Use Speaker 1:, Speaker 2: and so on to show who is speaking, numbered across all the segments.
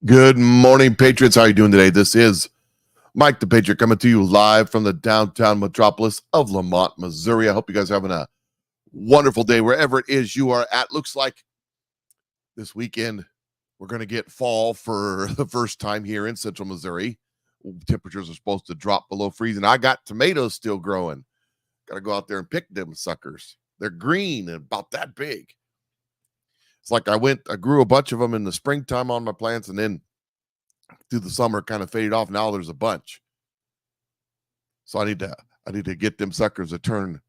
Speaker 1: Good morning, Patriots. How are you doing today? This is Mike the Patriot coming to you live from the downtown metropolis of LaMonte, Missouri. I hope you guys are having a wonderful day wherever it is you are at. Looks like this weekend, we're going to get fall for the first time here in central Missouri. Temperatures are supposed to drop below freezing. I got tomatoes still growing. Got to go out there and pick them suckers. They're green and about that big. It's like I grew a bunch of them in the springtime on my plants, and then through the summer kind of faded off. Now there's a bunch. So I need to get them suckers to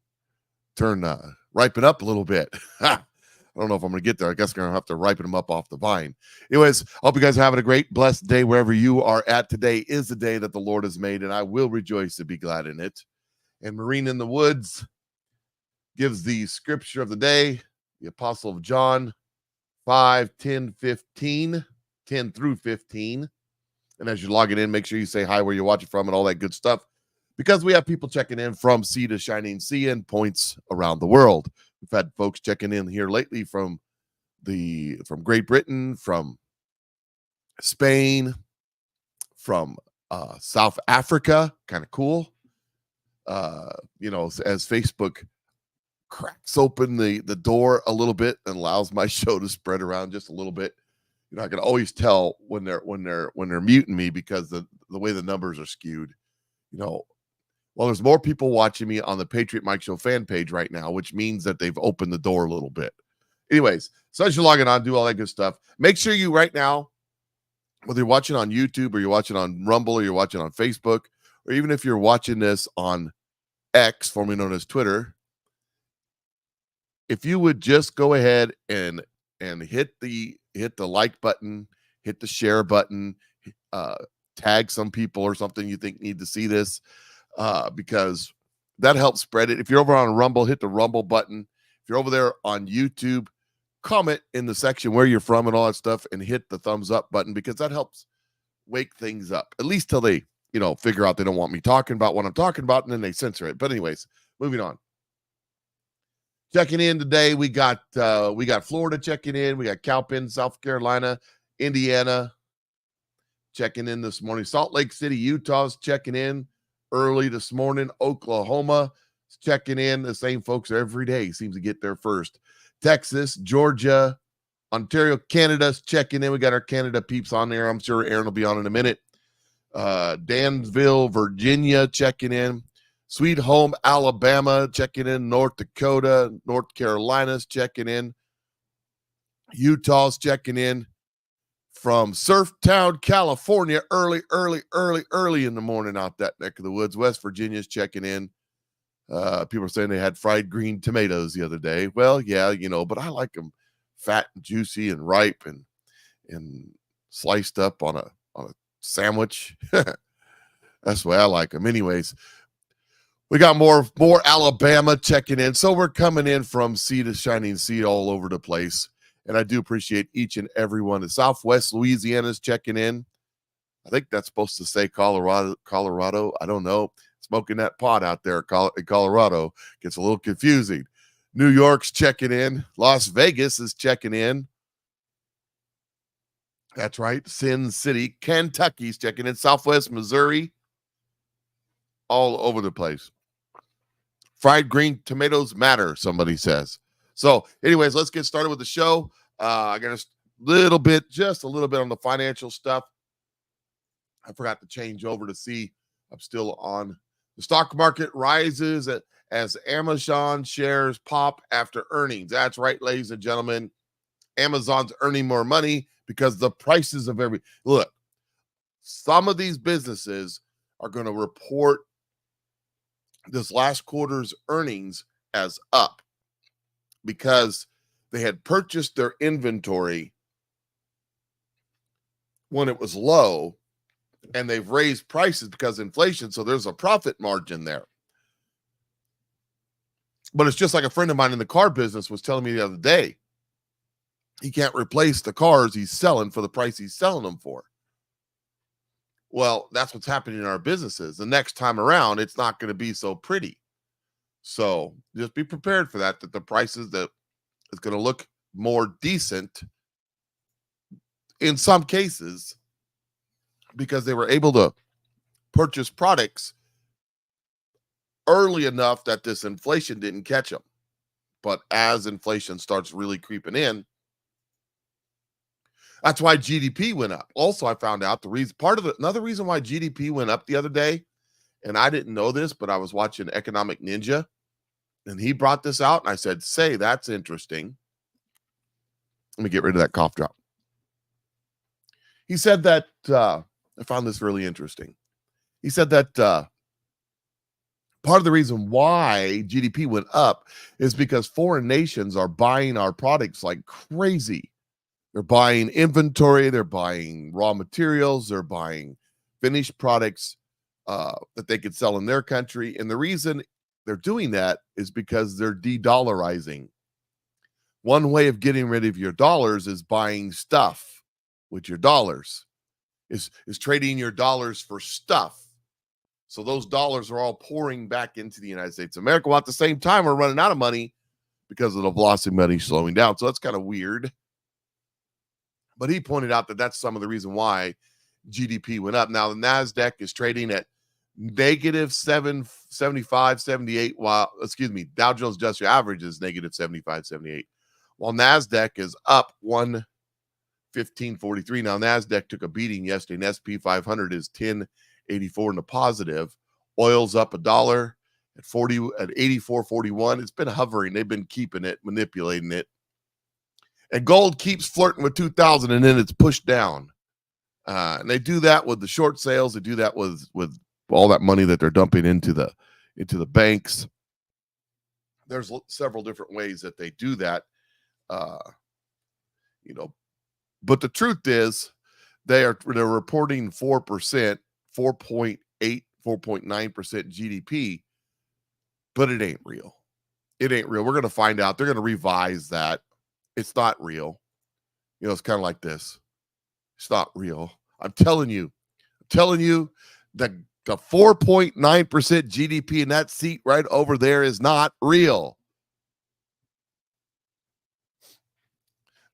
Speaker 1: ripen up a little bit. I don't know if I'm going to get there. I guess I'm going to have to ripen them up off the vine. Anyways, I hope you guys are having a great, blessed day wherever you are at. Today is the day that the Lord has made, and I will rejoice and be glad in it. And Marine in the Woods gives the scripture of the day, the Apostle of John 5:10, 15, 10 through 15. And as you're logging in, make sure you say hi, where you're watching from, and all that good stuff, because we have people checking in from sea to shining sea and points around the world. We've had folks checking in here lately from Great Britain, from Spain, from South Africa. Kind of cool. As Facebook cracks open the door a little bit and allows my show to spread around just a little bit. I can always tell when they're muting me, because the way the numbers are skewed. Well, there's more people watching me on the Patriot Mike Show fan page right now, which means that they've opened the door a little bit. Anyways, so as you're logging on, do all that good stuff. Make sure you right now, whether you're watching on YouTube or you're watching on Rumble or you're watching on Facebook, or even if you're watching this on X, formerly known as Twitter, if you would just go ahead and hit the like button, hit the share button, tag some people or something you think need to see this, because that helps spread it. If you're over on Rumble, hit the Rumble button. If you're over there on YouTube, comment in the section where you're from and all that stuff, and hit the thumbs up button, because that helps wake things up, at least till they figure out they don't want me talking about what I'm talking about, and then they censor it. But anyways, moving on. Checking in today, we got Florida checking in. We got Calpin, South Carolina, Indiana checking in this morning. Salt Lake City, Utah's checking in early this morning. Oklahoma is checking in. The same folks every day seems to get there first. Texas, Georgia, Ontario, Canada's checking in. We got our Canada peeps on there. I'm sure Aaron will be on in a minute. Danville, Virginia checking in. Sweet Home, Alabama checking in. North Dakota, North Carolina's checking in. Utah's checking in. From Surftown, California, early in the morning out that neck of the woods. West Virginia's checking in. People are saying they had fried green tomatoes the other day. Well, yeah, but I like them fat and juicy and ripe and sliced up on a sandwich. That's the way I like them. Anyways, we got more Alabama checking in. So we're coming in from sea to shining sea all over the place. And I do appreciate each and every one. The Southwest Louisiana's checking in. I think that's supposed to say Colorado. I don't know. Smoking that pot out there in Colorado gets a little confusing. New York's checking in. Las Vegas is checking in. That's right. Sin City. Kentucky's checking in. Southwest Missouri. All over the place. Fried green tomatoes matter, somebody says. So anyways, let's get started with the show. I got just a little bit on the financial stuff. I forgot to change over to see. I'm still on. The stock market rises as Amazon shares pop after earnings. That's right, ladies and gentlemen. Amazon's earning more money because the prices of look, some of these businesses are going to report this last quarter's earnings as up because they had purchased their inventory when it was low, and they've raised prices because of inflation, so there's a profit margin there. But it's just like a friend of mine in the car business was telling me the other day. He can't replace the cars he's selling for the price he's selling them for. Well, that's what's happening in our businesses. The next time around, it's not going to be so pretty. So just be prepared for that the prices that is going to look more decent in some cases because they were able to purchase products early enough that this inflation didn't catch them. But as inflation starts really creeping in, That's why GDP went up. Also, I found out another reason why GDP went up the other day, and I didn't know this, but I was watching Economic Ninja, and he brought this out, and I said, "Say, that's interesting." Let me get rid of that cough drop. He said that I found this really interesting. He said that part of the reason why GDP went up is because foreign nations are buying our products like crazy. They're buying inventory, they're buying raw materials, they're buying finished products that they could sell in their country. And the reason they're doing that is because they're de-dollarizing. One way of getting rid of your dollars is buying stuff with your dollars, is trading your dollars for stuff. So those dollars are all pouring back into the United States of America. While at the same time, we're running out of money because of the velocity money slowing down. So that's kind of weird. But he pointed out that that's some of the reason why GDP went up. Now, the NASDAQ is trading at negative 775, 78, while, Dow Jones Industrial Average is negative 75, 78, while NASDAQ is up 115.43. Now, NASDAQ took a beating yesterday, and SP 500 is 10.84 in the positive. Oil's up $1 at 84.41. It's been hovering. They've been keeping it, manipulating it. And gold keeps flirting with 2,000, and then it's pushed down. And they do that with the short sales. They do that with all that money that they're dumping into the banks. There's several different ways that they do that, But the truth is, they're reporting 4%, 4.8, 4.9% GDP, but it ain't real. It ain't real. We're going to find out. They're going to revise that. It's not real. It's kind of like this. It's not real. I'm telling you that the 4.9% GDP in that seat right over there is not real.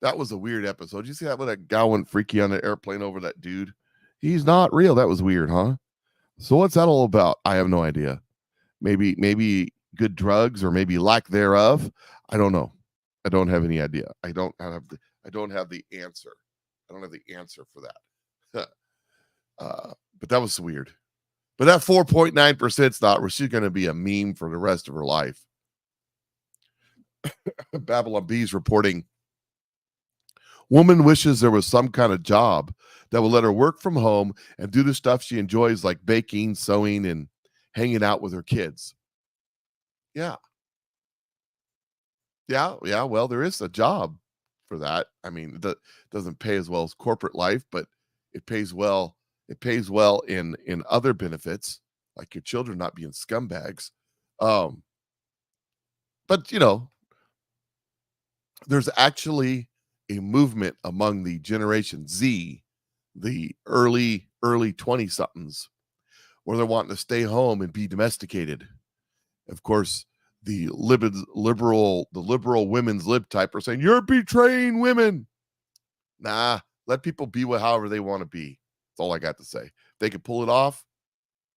Speaker 1: That was a weird episode. Did you see that when that guy went freaky on the airplane over that dude? He's not real. That was weird, huh? So what's that all about? I have no idea. Maybe good drugs, or maybe lack thereof. I don't know. I don't have any idea. I don't have the answer. I don't have the answer for that. But that was weird. But that 4.9% is not. She's going to be a meme for the rest of her life. Babylon Bee's reporting, woman wishes there was some kind of job that will let her work from home and do the stuff she enjoys, like baking, sewing, and hanging out with her kids. Yeah. Well, there is a job for that. I mean, it doesn't pay as well as corporate life, but it pays well. It pays well in other benefits, like your children not being scumbags. But there's actually a movement among the Generation Z, the early 20-somethings, where they're wanting to stay home and be domesticated. Of course, the liberal women's lib type are saying, you're betraying women. Nah, let people be however they want to be. That's all I got to say. If they can pull it off,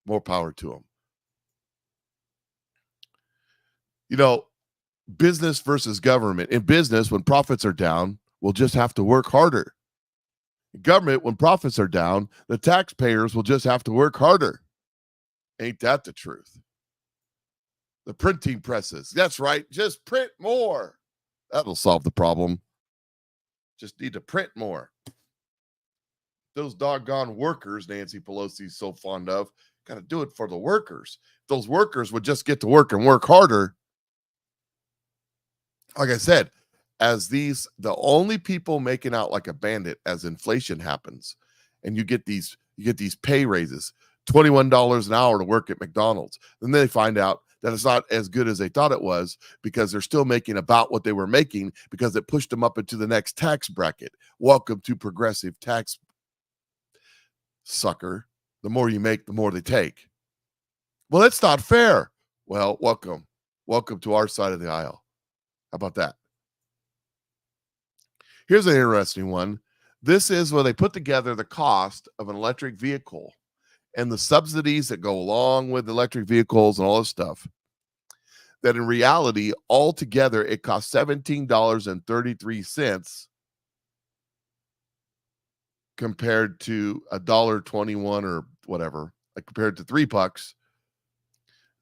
Speaker 1: more power to them. Business versus government. In business, when profits are down, we'll just have to work harder. In government, when profits are down, the taxpayers will just have to work harder. Ain't that the truth? The printing presses. That's right. Just print more. That'll solve the problem. Just need to print more. Those doggone workers Nancy Pelosi's so fond of, got to do it for the workers. If those workers would just get to work and work harder, like I said, the only people making out like a bandit as inflation happens, and you get these pay raises, $21 an hour to work at McDonald's. Then they find out that it's not as good as they thought it was, because they're still making about what they were making, because it pushed them up into the next tax bracket. Welcome to progressive tax, sucker. The more you make, the more they take. Well, that's not fair. Well, welcome to our side of the aisle. How about that? Here's an interesting one. This is where they put together the cost of an electric vehicle and the subsidies that go along with electric vehicles and all this stuff. That in reality, altogether, it costs $17.33 compared to $1.21 or whatever, like compared to $3.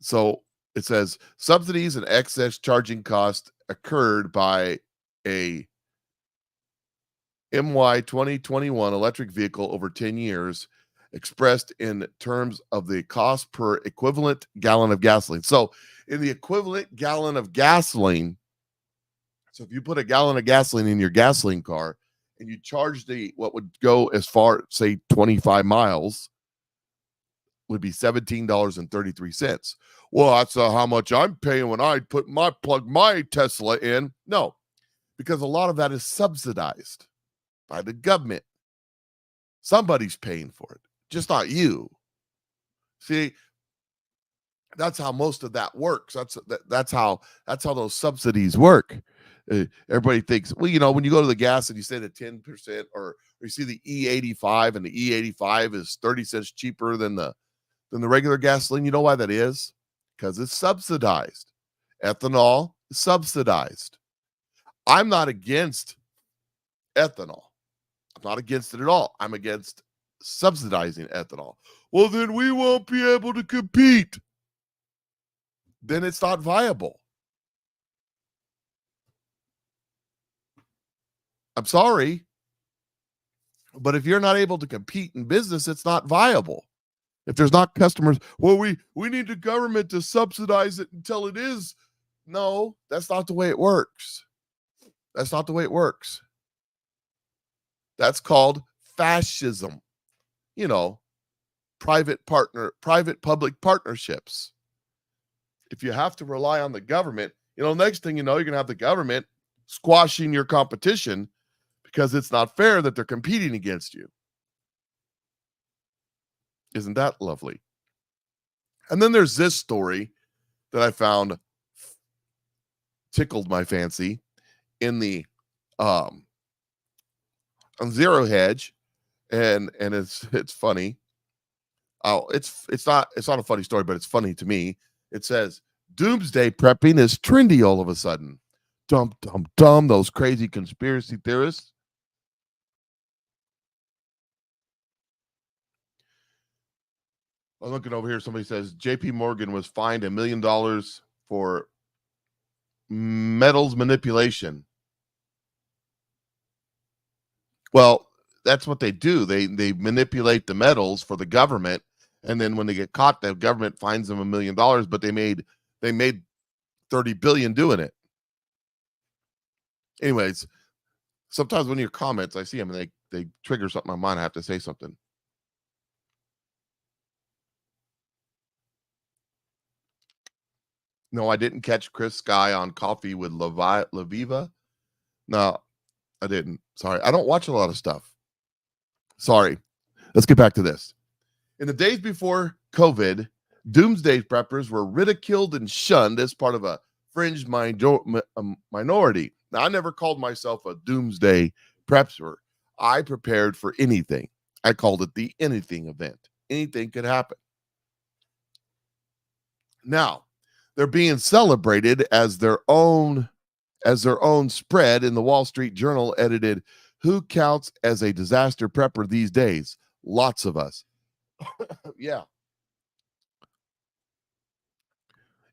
Speaker 1: So it says subsidies and excess charging costs occurred by a MY 2021 electric vehicle over 10 years, expressed in terms of the cost per equivalent gallon of gasoline. So in the equivalent gallon of gasoline, so if you put a gallon of gasoline in your gasoline car and you charge what would go as far, say 25 miles, would be $17.33. Well, that's how much I'm paying when I plug my Tesla in. No, because a lot of that is subsidized by the government. Somebody's paying for it, just not you. See, that's how most of that works. That's how those subsidies work. Everybody thinks, well, when you go to the gas and you say the 10%, or you see the E85, and the E85 is 30 cents cheaper than the regular gasoline. You know why that is? Because it's subsidized. Ethanol is subsidized. I'm not against ethanol. I'm not against it at all. I'm against subsidizing ethanol. Well, then we won't be able to compete. Then it's not viable. I'm sorry, but if you're not able to compete in business, it's not viable. If there's not customers, well, we need the government to subsidize it until it is. No, that's not the way it works. That's not the way it works. That's called fascism. Private-public partnerships. If you have to rely on the government, next thing you know, you're going to have the government squashing your competition because it's not fair that they're competing against you. Isn't that lovely? And then there's this story that I found tickled my fancy in the on Zero Hedge, and it's funny. Oh, it's not a funny story, but it's funny to me. It says doomsday prepping is trendy all of a sudden. Dum dum dum. Those crazy conspiracy theorists. I'm looking over here. Somebody says J.P. Morgan was fined $1 million for metals manipulation. Well, that's what they do. They manipulate the metals for the government, and then when they get caught, the government fines them $1 million. But they made $30 billion doing it. Anyways, sometimes when your comments, I see them and they trigger something on mine. I have to say something. No, I didn't catch Chris Sky on Coffee with LaViva. No, I didn't. Sorry. I don't watch a lot of stuff. Sorry. Let's get back to this. In the days before COVID, doomsday preppers were ridiculed and shunned as part of a fringe minority. Now, I never called myself a doomsday prepper. I prepared for anything. I called it the anything event. Anything could happen. Now, they're being celebrated as their own spread in the Wall Street Journal edited, "Who counts as a disaster prepper these days? Lots of us." Yeah.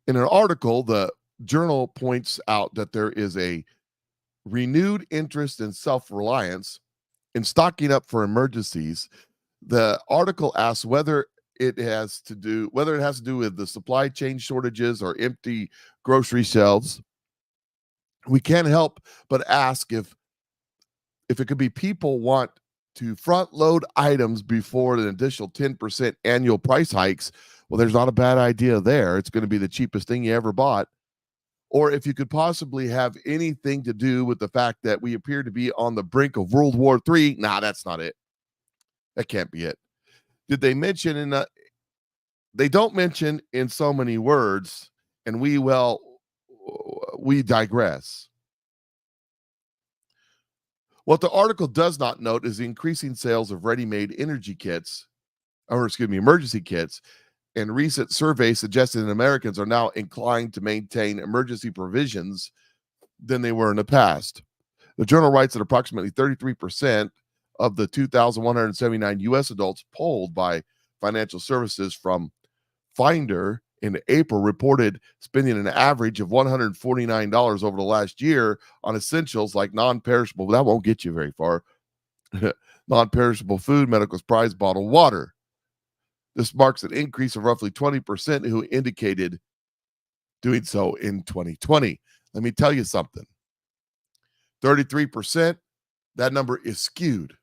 Speaker 1: In an article, the journal points out that there is a renewed interest in self-reliance in stocking up for emergencies. The article asks whether it has to do with the supply chain shortages or empty grocery shelves. We can't help but ask if it could be people want to front load items before an additional 10% annual price hikes. Well, there's not a bad idea there. It's going to be the cheapest thing you ever bought. Or if you could possibly have anything to do with the fact that we appear to be on the brink of World War III. Nah, that's not it. That can't be it. Did they mention they don't mention in so many words, and we digress. What the article does not note is the increasing sales of ready-made emergency kits, and recent surveys suggested that Americans are now inclined to maintain emergency provisions than they were in the past. The journal writes that approximately 33% of the 2,179 U.S. adults polled by financial services from Finder in April reported spending an average of $149 over the last year on essentials like non-perishable. That won't get you very far. Non-perishable food, medical supplies, bottled water. This marks an increase of roughly 20% who indicated doing so in 2020. Let me tell you something. 33%, that number is skewed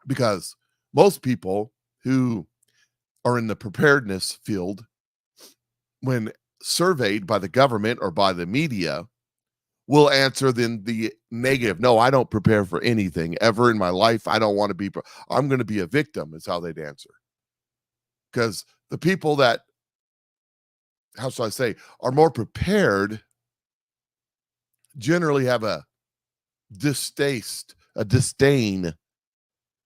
Speaker 1: because most people who are in the preparedness field, when surveyed by the government or by the media, will answer then the negative. No, I don't prepare for anything ever in my life. I don't want to be, I'm going to be a victim, is how they'd answer. Because the people that, how shall I say, are more prepared generally have a disdain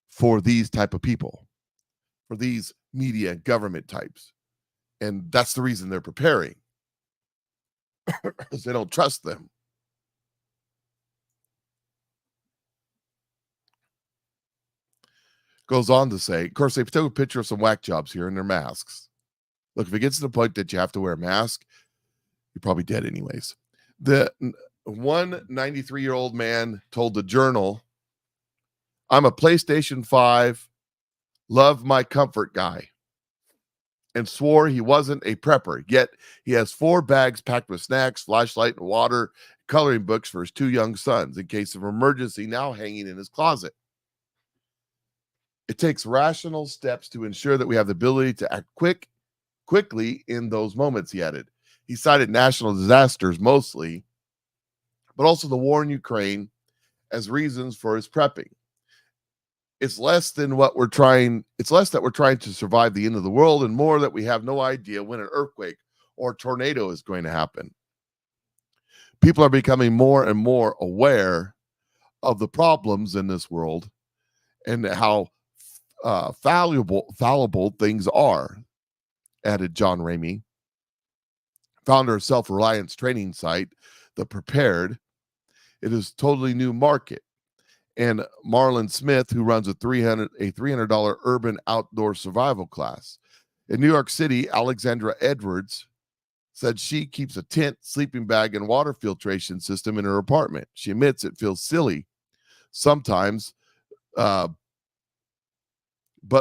Speaker 1: for these type of people, for these media and government types. And that's the reason they're preparing, because they don't trust them. Goes on to say, of course, they took a picture of some whack jobs here in their masks. Look, if it gets to the point that you have to wear a mask, you're probably dead anyways. The one 93-year-old man told the Journal, I'm a PlayStation 5, love my comfort guy, and swore he wasn't a prepper. Yet he has 4 bags packed with snacks, flashlight, and water, coloring books for his 2 young sons in case of emergency, now hanging in his closet. It takes rational steps to ensure that we have the ability to act quickly in those moments, he added. He cited national disasters mostly, but also the war in Ukraine as reasons for his prepping. It's less that we're trying to survive the end of the world, and more that we have no idea when an earthquake or tornado is going to happen. People are becoming more and more aware of the problems in this world and how fallible things are, added John Ramey, founder of self-reliance training site, The Prepared. It is a totally new market. And Marlon Smith, who runs a $300 urban outdoor survival class. In New York City, Alexandra Edwards said she keeps a tent, sleeping bag, and water filtration system in her apartment. She admits it feels silly sometimes, but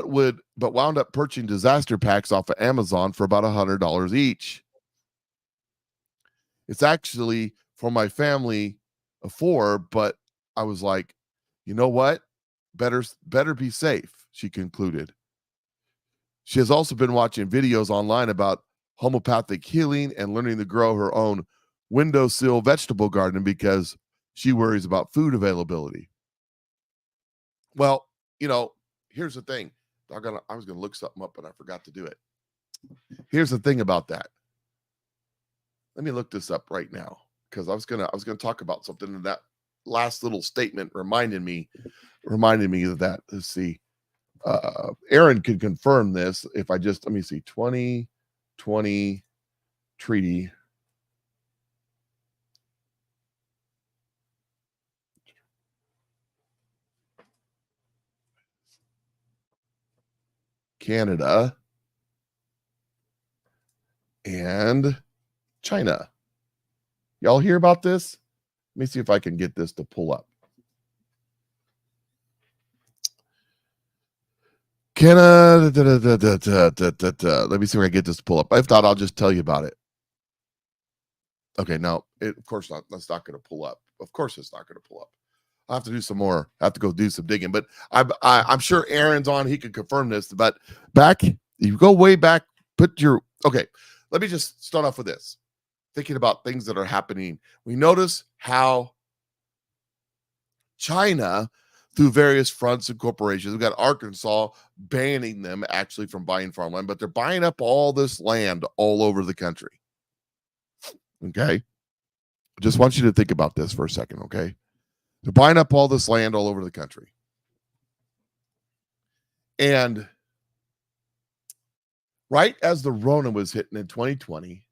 Speaker 1: wound up purchasing disaster packs off of Amazon for about $100 each. It's actually for my family of 4, but I was like, you know what? Better be safe, she concluded. She has also been watching videos online about homeopathic healing and learning to grow her own windowsill vegetable garden because she worries about food availability. Well, here's the thing. I was going to look something up, but I forgot to do it. Here's the thing about that. Let me look this up right now, because I was gonna talk about something, and that last little statement reminded me of that. Let's see. Aaron could confirm this if I just, let me see, 2020 treaty. Canada and China. Y'all hear about this? Let me see if I can get this to pull up. Canada. Let me see if I can get this to pull up. If not, I'll just tell you about it. Okay, now, of course not. That's not going to pull up. Of course it's not going to pull up. I'll have to do some more. I have to go do some digging. But I'm sure Aaron's on. He can confirm this. But you go way back, okay, let me just start off with this. Thinking about things that are happening. We notice how China, through various fronts and corporations, we've got Arkansas banning them actually from buying farmland, but they're buying up all this land all over the country. Okay. Just want you to think about this for a second. Okay. They're buying up all this land all over the country. And right as the Rona was hitting in 2020,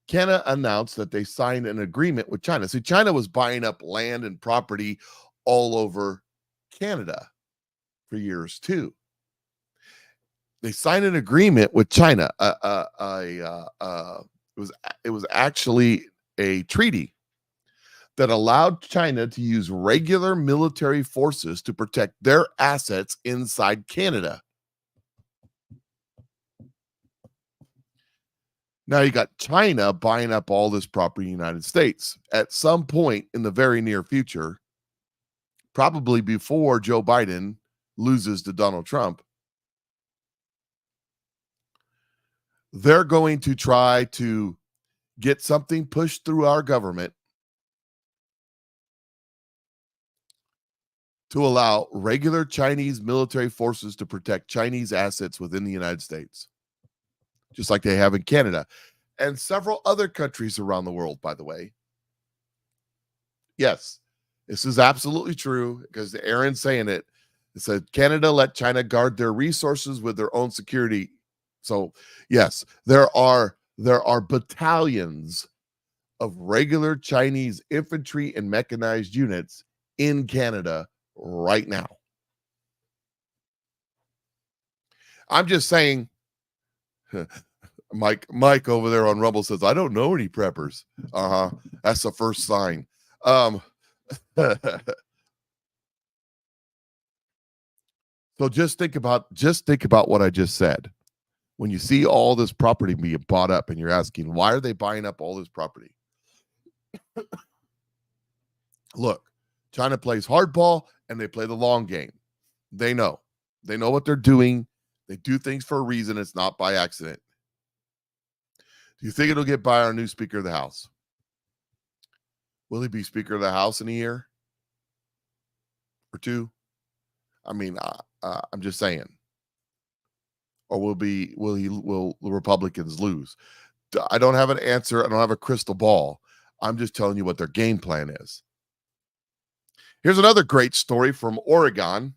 Speaker 1: Canada announced that they signed an agreement with China. See, China was buying up land and property all over Canada for years too. They signed an agreement with China. It was actually a treaty that allowed China to use regular military forces to protect their assets inside Canada. Now you got China buying up all this property in the United States. At some point in the very near future, probably before Joe Biden loses to Donald Trump, they're going to try to get something pushed through our government to allow regular Chinese military forces to protect Chinese assets within the United States, just like they have in Canada and several other countries around the world, by the way. Yes, this is absolutely true because Aaron's saying it. It said Canada let China guard their resources with their own security. So yes, there are battalions of regular Chinese infantry and mechanized units in Canada right now. I'm just saying, Mike over there on Rumble says, I don't know any preppers. That's the first sign. So just think about what I just said. When you see all this property being bought up and you're asking, why are they buying up all this property? Look, China plays hardball and they play the long game. They know what they're doing. They do things for a reason. It's not by accident. Do you think it'll get by our new Speaker of the House? Will he be Speaker of the House in a year or two? I mean, I'm just saying. Or will the Republicans lose? I don't have an answer. I don't have a crystal ball. I'm just telling you what their game plan is. Here's another great story from Oregon.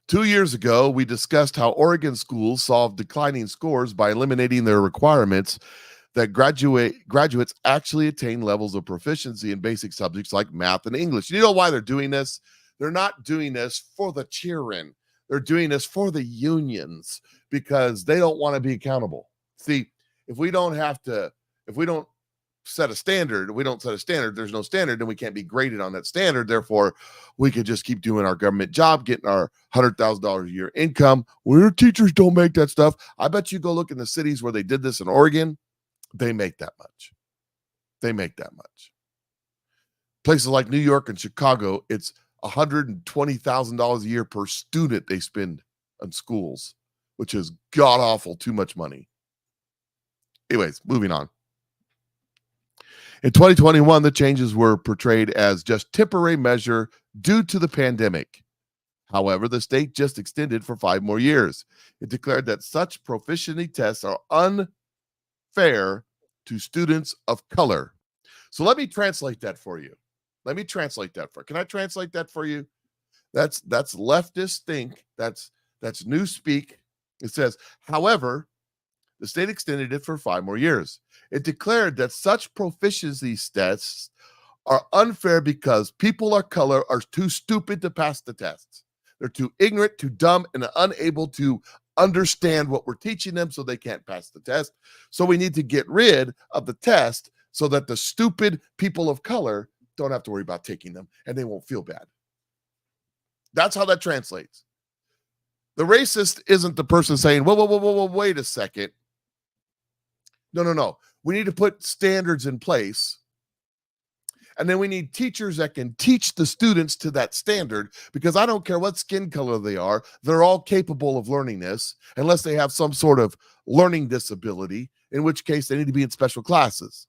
Speaker 1: Two years ago, we discussed how Oregon schools solved declining scores by eliminating their requirements that graduates actually attain levels of proficiency in basic subjects like math and English. You know why they're doing this? They're not doing this for the children. They're doing this for the unions because they don't want to be accountable. See, if we don't set a standard, there's no standard, then we can't be graded on that standard. Therefore, we could just keep doing our government job, getting our $100,000 a year income. Where teachers don't make that stuff. I bet you go look in the cities where they did this in Oregon, they make that much. Places like New York and Chicago, it's $120,000 a year per student they spend on schools, which is god awful, too much money. Anyways, moving on. In 2021, the changes were portrayed as just temporary measure due to the pandemic. However, the state just extended for 5 more years. It declared that such proficiency tests are unfair to students of color. So let me translate that for you. Can I translate that for you? That's leftist think. That's newspeak. It says, however, the state extended it for 5 more years. It declared that such proficiency tests are unfair because people of color are too stupid to pass the tests. They're too ignorant, too dumb, and unable to understand what we're teaching them, so they can't pass the test. So we need to get rid of the test so that the stupid people of color don't have to worry about taking them and they won't feel bad. That's how that translates. The racist isn't the person saying, whoa, wait a second. No. We need to put standards in place. And then we need teachers that can teach the students to that standard, because I don't care what skin color they are. They're all capable of learning this unless they have some sort of learning disability, in which case they need to be in special classes.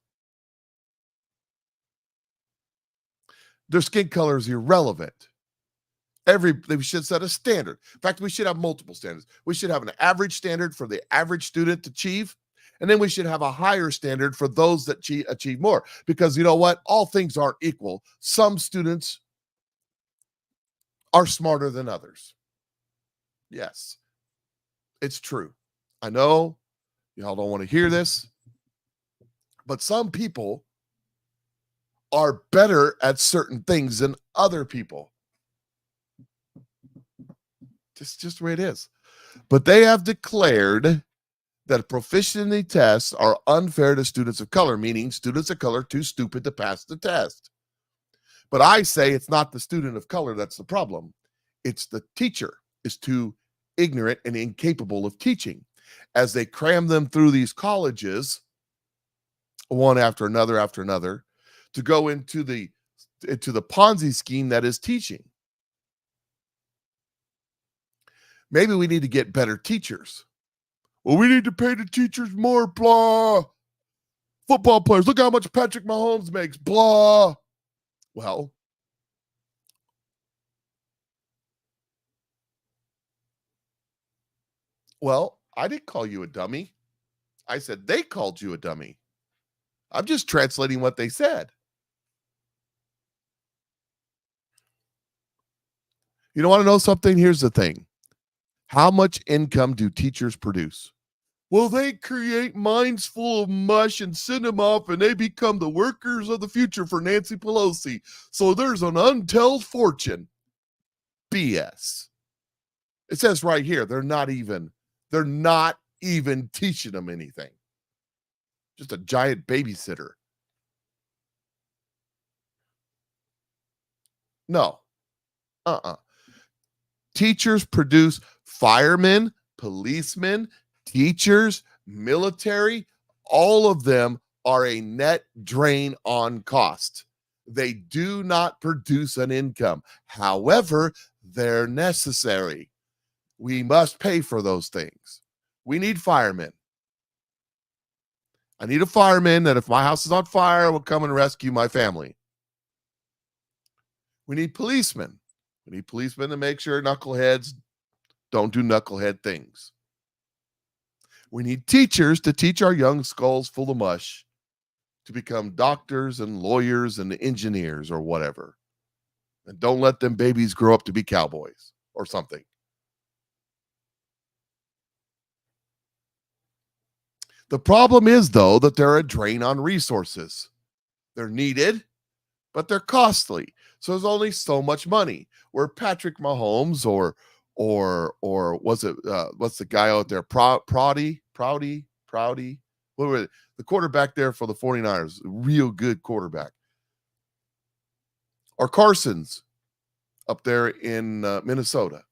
Speaker 1: Their skin color is irrelevant. They should set a standard. In fact, we should have multiple standards. We should have an average standard for the average student to achieve. And then we should have a higher standard for those that achieve more. Because you know what? All things aren't equal. Some students are smarter than others. Yes, it's true. I know y'all don't want to hear this, but some people are better at certain things than other people. It's just the way it is. But they have declared that proficiency tests are unfair to students of color, meaning students of color are too stupid to pass the test. But I say it's not the student of color that's the problem. It's the teacher is too ignorant and incapable of teaching. As they cram them through these colleges, one after another, to go into the Ponzi scheme that is teaching. Maybe we need to get better teachers. Well, we need to pay the teachers more, blah. Football players, look how much Patrick Mahomes makes, blah. Well, I didn't call you a dummy. I said they called you a dummy. I'm just translating what they said. You don't want to know something? Here's the thing. How much income do teachers produce? Well, they create minds full of mush and send them off, and they become the workers of the future for Nancy Pelosi. So there's an untold fortune. BS. It says right here, they're not even teaching them anything. Just a giant babysitter. No. Teachers produce firemen, policemen, teachers, military. All of them are a net drain on cost. They do not produce an income. However, they're necessary. We must pay for those things. We need firemen. I need a fireman that if my house is on fire, will come and rescue my family. We need policemen. We need policemen to make sure knuckleheads don't do knucklehead things. We need teachers to teach our young skulls full of mush to become doctors and lawyers and engineers or whatever. And don't let them babies grow up to be cowboys or something. The problem is, though, that they're a drain on resources. They're needed, but they're costly. So there's only so much money. Where Patrick Mahomes or was it what's the guy out there? Proudy? What were the quarterback there for the 49ers? Real good quarterback. Or Carson's up there in Minnesota.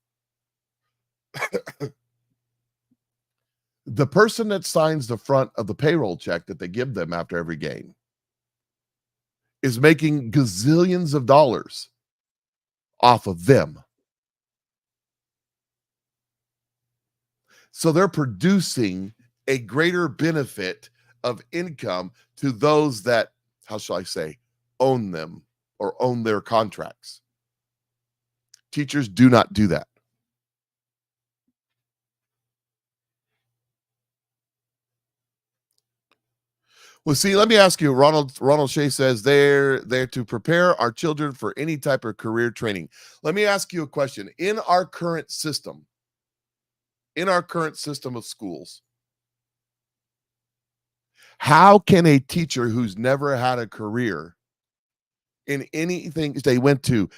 Speaker 1: The person that signs the front of the payroll check that they give them after every game is making gazillions of dollars off of them. So they're producing a greater benefit of income to those that, how shall I say, own them or own their contracts. Teachers do not do that. Well, see, let me ask you, Ronald Shea says they're there to prepare our children for any type of career training. Let me ask you a question. In our current system of schools, how can a teacher who's never had a career in anything they went to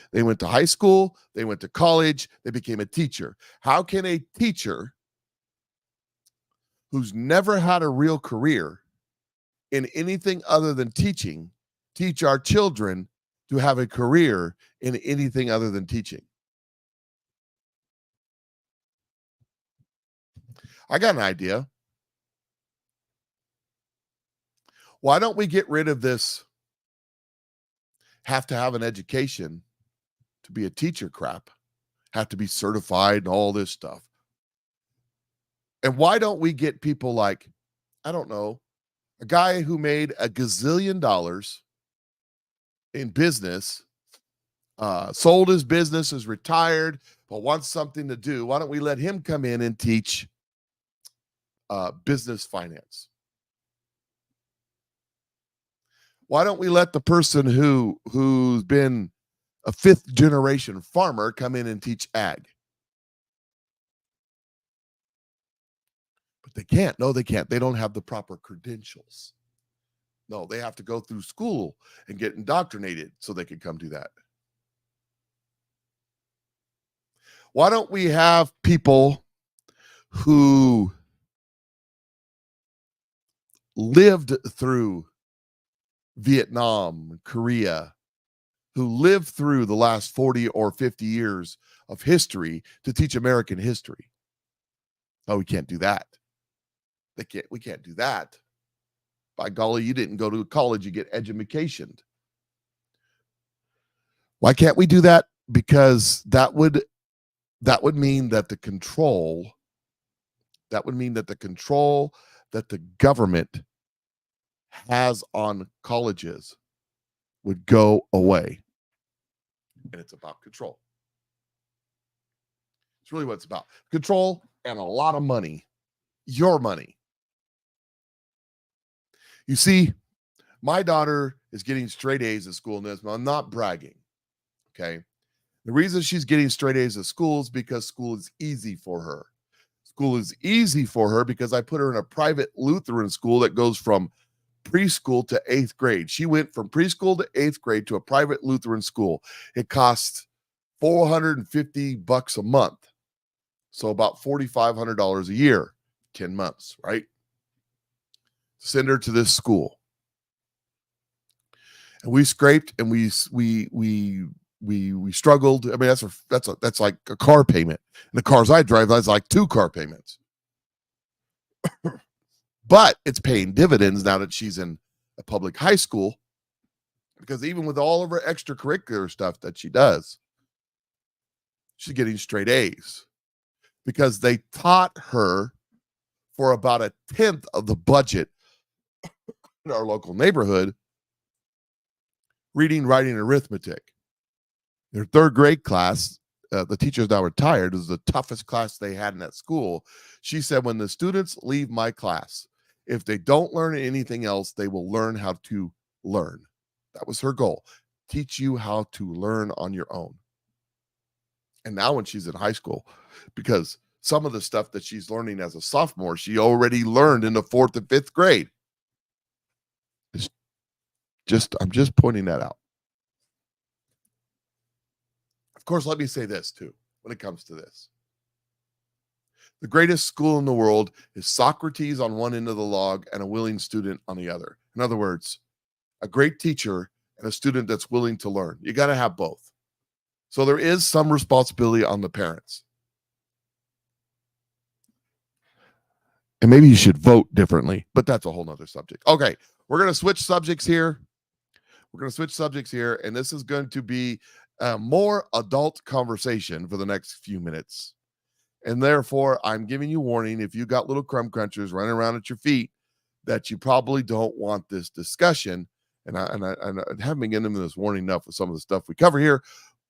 Speaker 1: high school, they went to college, they became a teacher. How can a teacher who's never had a real career in anything other than teaching teach our children to have a career in anything other than teaching? I got an idea. Why don't we get rid of this have to have an education to be a teacher crap, have to be certified and all this stuff? And why don't we get people like, I don't know, a guy who made a gazillion dollars in business, sold his business, is retired, but wants something to do. Why don't we let him come in and teach business finance? Why don't we let the person who's been a fifth generation farmer come in and teach ag? But they can't. No, they can't. They don't have the proper credentials. No, they have to go through school and get indoctrinated so they can come do that. Why don't we have people who lived through Vietnam, Korea, who lived through the last 40 or 50 years of history to teach American history? Oh, we can't do that. We can't do that. By golly, you didn't go to college, you get edumacationed. Why can't we do that? Because that would mean that the control that the government has on colleges would go away. And it's about control. It's really what it's about. Control and a lot of money. Your money. You see, my daughter is getting straight A's at school, and I'm not bragging. Okay. The reason she's getting straight A's at school is because school is easy for her. School is easy for her because I put her in a private Lutheran school that goes from preschool to 8th grade. She went from preschool to 8th grade to a private Lutheran school. It costs $450 a month. So about $4,500 a year, 10 months, right? Send her to this school. And we scraped and we struggled. I mean, that's like a car payment. And the cars I drive, that's like 2 car payments. But it's paying dividends now that she's in a public high school, because even with all of her extracurricular stuff that she does, she's getting straight A's because they taught her for about 1/10 of the budget in our local neighborhood reading, writing, and arithmetic. Their 3rd grade class, the teacher's now retired, is the toughest class they had in that school. She said, when the students leave my class, if they don't learn anything else, they will learn how to learn. That was her goal. Teach you how to learn on your own. And now when she's in high school, because some of the stuff that she's learning as a sophomore, she already learned in the 4th and 5th grade. I'm just pointing that out. Of course, let me say this too, when it comes to this. The greatest school in the world is Socrates on one end of the log and a willing student on the other. In other words, a great teacher and a student that's willing to learn. You got to have both. So there is some responsibility on the parents. And maybe you should vote differently, but that's a whole nother subject. Okay, we're going to switch subjects here. And this is going to be a more adult conversation for the next few minutes. And therefore, I'm giving you warning, if you got little crumb crunchers running around at your feet, that you probably don't want this discussion. And I haven't been getting them this warning enough with some of the stuff we cover here,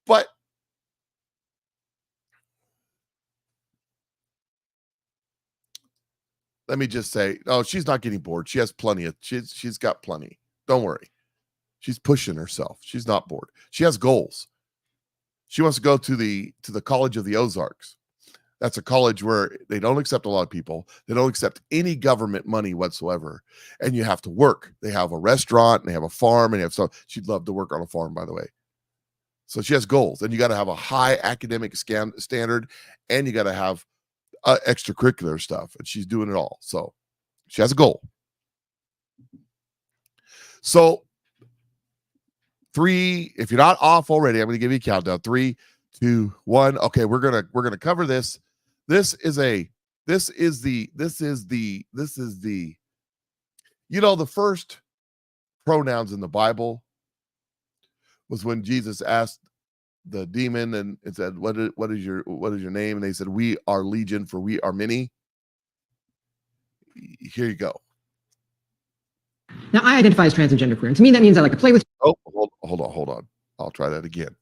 Speaker 1: but let me just say, oh, she's not getting bored. She has plenty she's got plenty. Don't worry. She's pushing herself. She's not bored. She has goals. She wants to go to the College of the Ozarks. That's a college where they don't accept a lot of people. They don't accept any government money whatsoever. And you have to work. They have a restaurant and they have a farm and they have so she'd love to work on a farm, by the way. So she has goals, and you got to have a high academic standard, and you got to have extracurricular stuff. And she's doing it all. So she has a goal. So 3, if you're not off already, I'm going to give you a countdown. 3, 2, 1. Okay, we're gonna cover this. This is the the first pronouns in the Bible was when Jesus asked the demon and said, what is your name? And they said, we are legion, for we are many. Here you go.
Speaker 2: Now, I identify as trans and genderqueer, and to me that means I like to play with.
Speaker 1: Oh, hold on. I'll try that again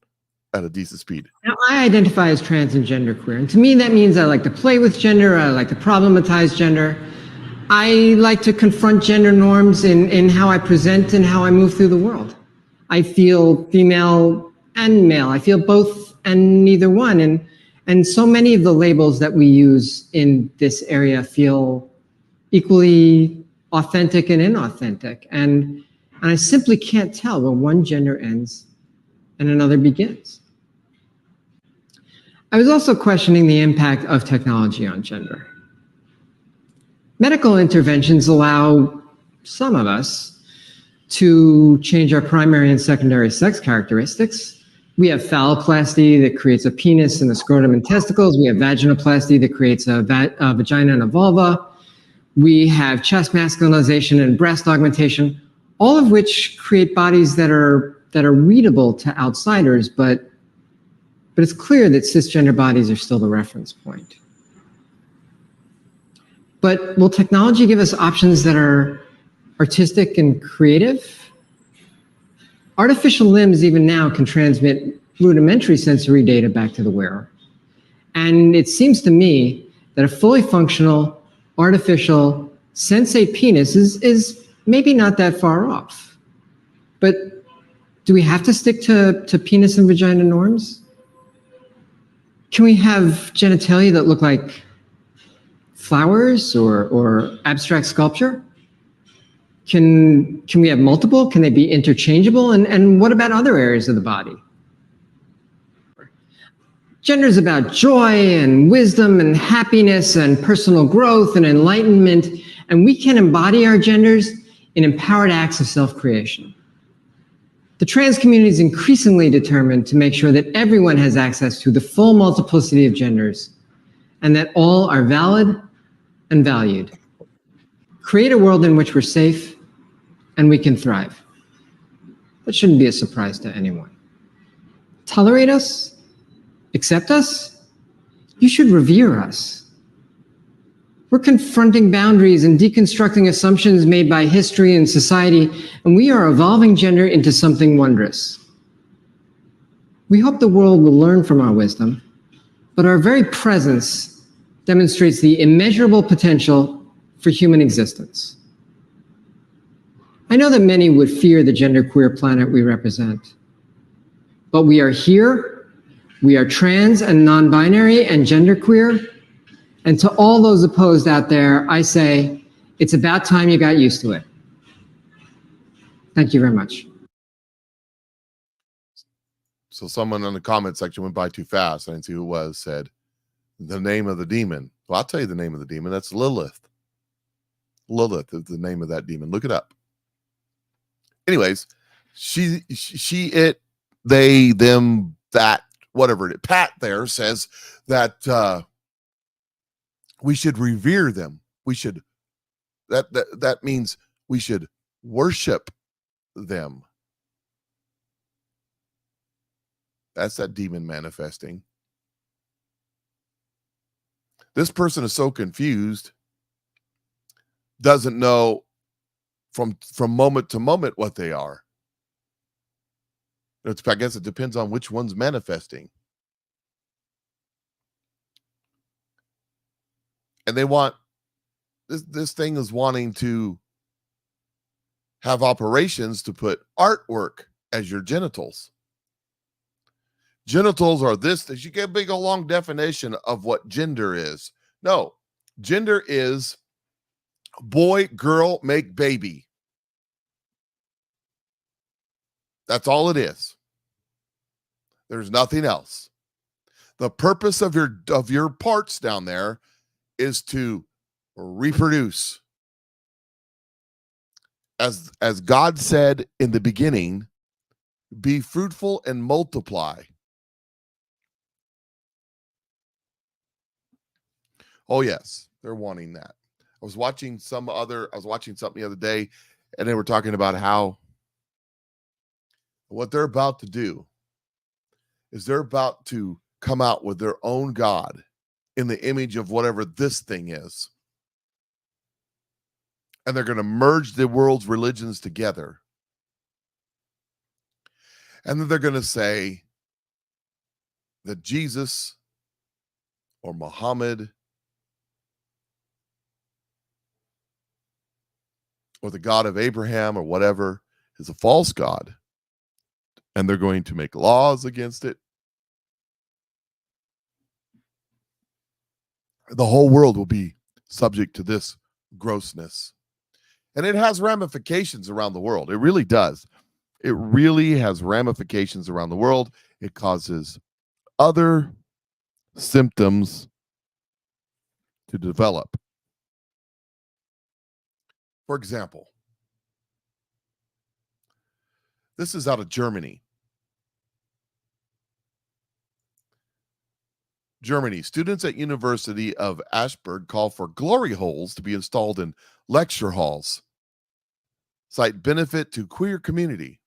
Speaker 1: at a decent speed.
Speaker 2: Now, I identify as trans and genderqueer, and to me that means I like to play with gender, I like to problematize gender. I like to confront gender norms in how I present and how I move through the world. I feel female and male. I feel both and neither one. And so many of the labels that we use in this area feel equally authentic and inauthentic. And I simply can't tell when one gender ends and another begins. I was also questioning the impact of technology on gender. Medical interventions allow some of us to change our primary and secondary sex characteristics. We have phalloplasty that creates a penis and a scrotum and testicles. We have vaginoplasty that creates a vagina and a vulva. We have chest masculinization and breast augmentation, all of which create bodies that are readable to outsiders, but it's clear that cisgender bodies are still the reference point. But will technology give us options that are artistic and creative? Artificial limbs even now can transmit rudimentary sensory data back to the wearer. And it seems to me that a fully functional, artificial, sensate penis is maybe not that far off. But do we have to stick to penis and vagina norms? Can we have genitalia that look like flowers or abstract sculpture? Can we have multiple? Can they be interchangeable? And what about other areas of the body? Gender is about joy and wisdom and happiness and personal growth and enlightenment, and we can embody our genders in empowered acts of self-creation. The trans community is increasingly determined to make sure that everyone has access to the full multiplicity of genders and that all are valid and valued. Create a world in which we're safe and we can thrive. That shouldn't be a surprise to anyone. Tolerate us? Accept us? You should revere us. We're confronting boundaries and deconstructing assumptions made by history and society, and we are evolving gender into something wondrous. We hope the world will learn from our wisdom, but our very presence demonstrates the immeasurable potential for human existence. I know that many would fear the genderqueer planet we represent, but we are here, we are trans and non-binary and genderqueer, and to all those opposed out there, I say, it's about time you got used to it. Thank you very much.
Speaker 1: So someone in the comment section went by too fast. I didn't see who it was, said the name of the demon. Well, I'll tell you the name of the demon. That's Lilith. Lilith is the name of that demon. Look it up. Anyways, she, it, they, them, that, whatever it is. Pat there says that we should revere them. We should, that means we should worship them. That's that demon manifesting. This person is so confused, doesn't know from moment to moment what they are. I guess it depends on which one's manifesting. And they want, this thing is wanting to have operations to put artwork as your genitals. Genitals are this. You get a big, a long definition of what gender is. No, gender is boy, girl, make baby. That's all it is. There's nothing else. The purpose of your parts down there is to reproduce. As God said in the beginning, be fruitful and multiply. Oh yes, they're wanting that. I was watching something the other day, and they were talking about how what they're about to do is they're about to come out with their own God in the image of whatever this thing is. And they're going to merge the world's religions together. And then they're going to say that Jesus or Muhammad or the God of Abraham or whatever is a false God. And they're going to make laws against it. The whole world will be subject to this grossness. And it has ramifications around the world. It really does. It really has ramifications around the world. It causes other symptoms to develop. For example, this is out of Germany. Germany, students at University of Ashburg call for glory holes to be installed in lecture halls. Cite benefit to queer community.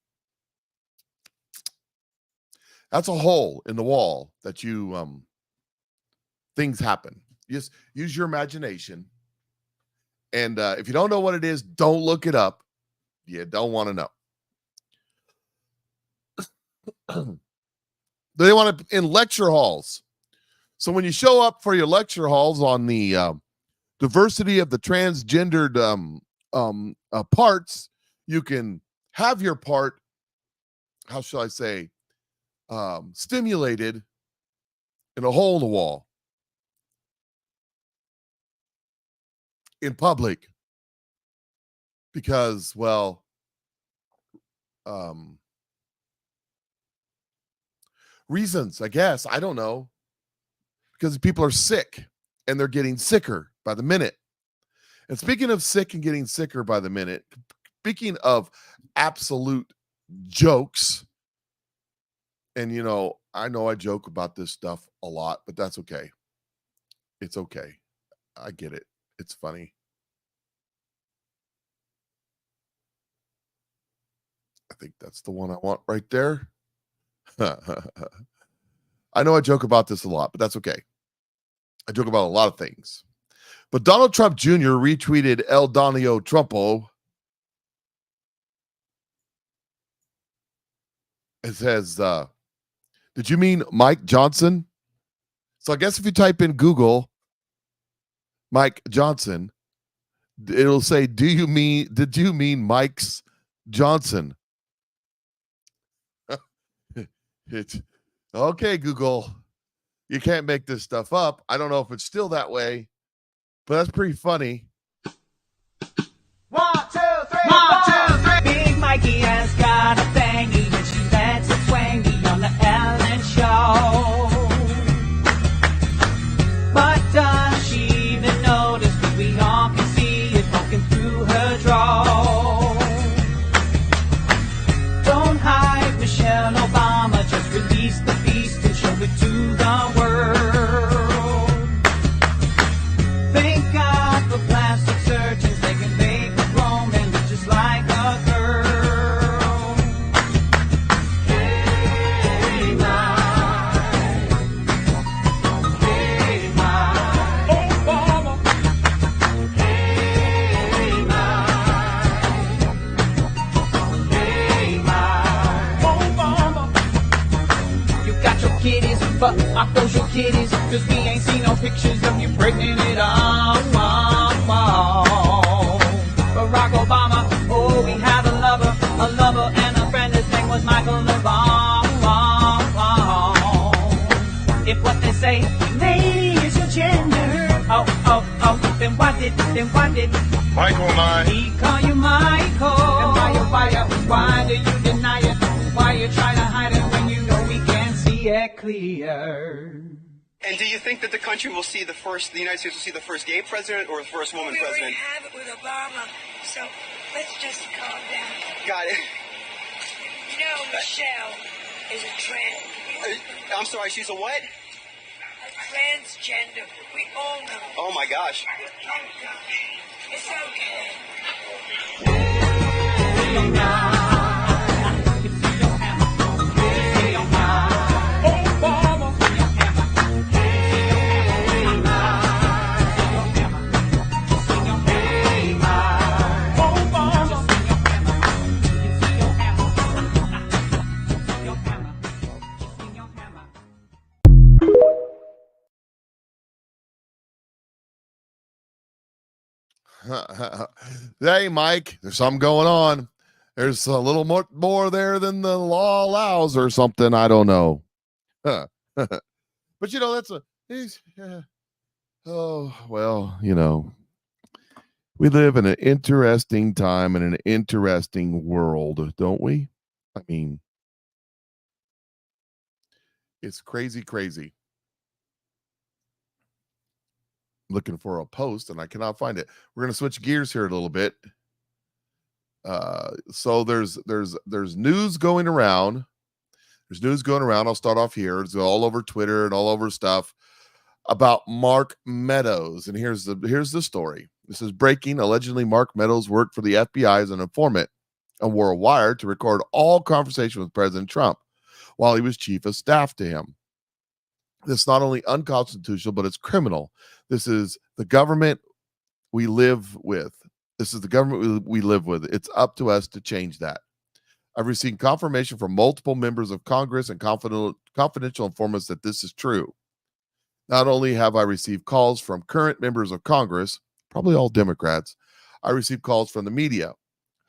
Speaker 1: That's a hole in the wall that you things happen. Just use your imagination. And if you don't know what it is, don't look it up. You don't want to know. They want it in lecture halls. So when you show up for your lecture halls on the diversity of the transgendered parts, you can have your part, how shall I say, stimulated in a hole in the wall in public because, well, reasons, I guess. I don't know. Because people are sick and they're getting sicker by the minute. And speaking of sick and getting sicker by the minute, speaking of absolute jokes, and I know I joke about this stuff a lot, but that's okay. It's okay. I get it. It's funny. I think that's the one I want right there. I know I joke about this a lot, but that's okay. I joke about a lot of things. But Donald Trump Jr. retweeted El Donio Trumpo. It says, did you mean Mike Johnson? So I guess if you type in Google Mike Johnson, it'll say, did you mean Mike's Johnson? Okay, Google, you can't make this stuff up. I don't know if it's still that way, but that's pretty funny.
Speaker 3: 1, 2, 3, 1, 2, 3. Big Mikey has got a thingy and she lets it swangy on the Ellen Show. But does she even notice? 'Cause we all can see it poking through her draw. Don't hide Michelle Obama, just release the beast and show it to the world. Thank God for plastic surgeons, they can make a grown man look just like a girl. Hey, Mike. Hey, Mike. Obama. Hey, Mike. Hey, Mike. Obama. You got your kitties, but I close your kitties, 'cause we ain't seen no pictures of you pregnant at all. Barack Obama, oh, we had a lover and a friend, his name was Michael Obama. If what they say, lady, is your gender, then why did
Speaker 4: Michael and I.
Speaker 3: he call you Michael? And why do you deny it? Why you try to hide it when you know we can see it clear?
Speaker 4: And do you think that the country will see the United States will see the first gay president or the first woman
Speaker 5: We already
Speaker 4: president?
Speaker 5: have it with Obama, so let's just calm down.
Speaker 4: Got it.
Speaker 5: You know, Michelle is a trans.
Speaker 4: I'm sorry, she's a what?
Speaker 5: A transgender. We all know.
Speaker 4: Oh my gosh.
Speaker 5: Oh, gosh. It's okay.
Speaker 1: Hey, Mike, there's something going on. There's a little more there than the law allows or something. I don't know. But that's oh, well, We live in an interesting time and an interesting world, don't we? I mean, it's crazy, crazy. Looking for a post and I cannot find it. We're going to switch gears here a little bit. So there's news going around. There's news going around. I'll start off here. It's all over Twitter and all over stuff about Mark Meadows. And here's the story. This is breaking. Allegedly, Mark Meadows worked for the FBI as an informant and wore a wire to record all conversation with President Trump while he was chief of staff to him. This is not only unconstitutional, but it's criminal. This is the government we live with. This is the government we live with. It's up to us to change that. I've received confirmation from multiple members of Congress and confidential informants that this is true. Not only have I received calls from current members of Congress, probably all Democrats, I received calls from the media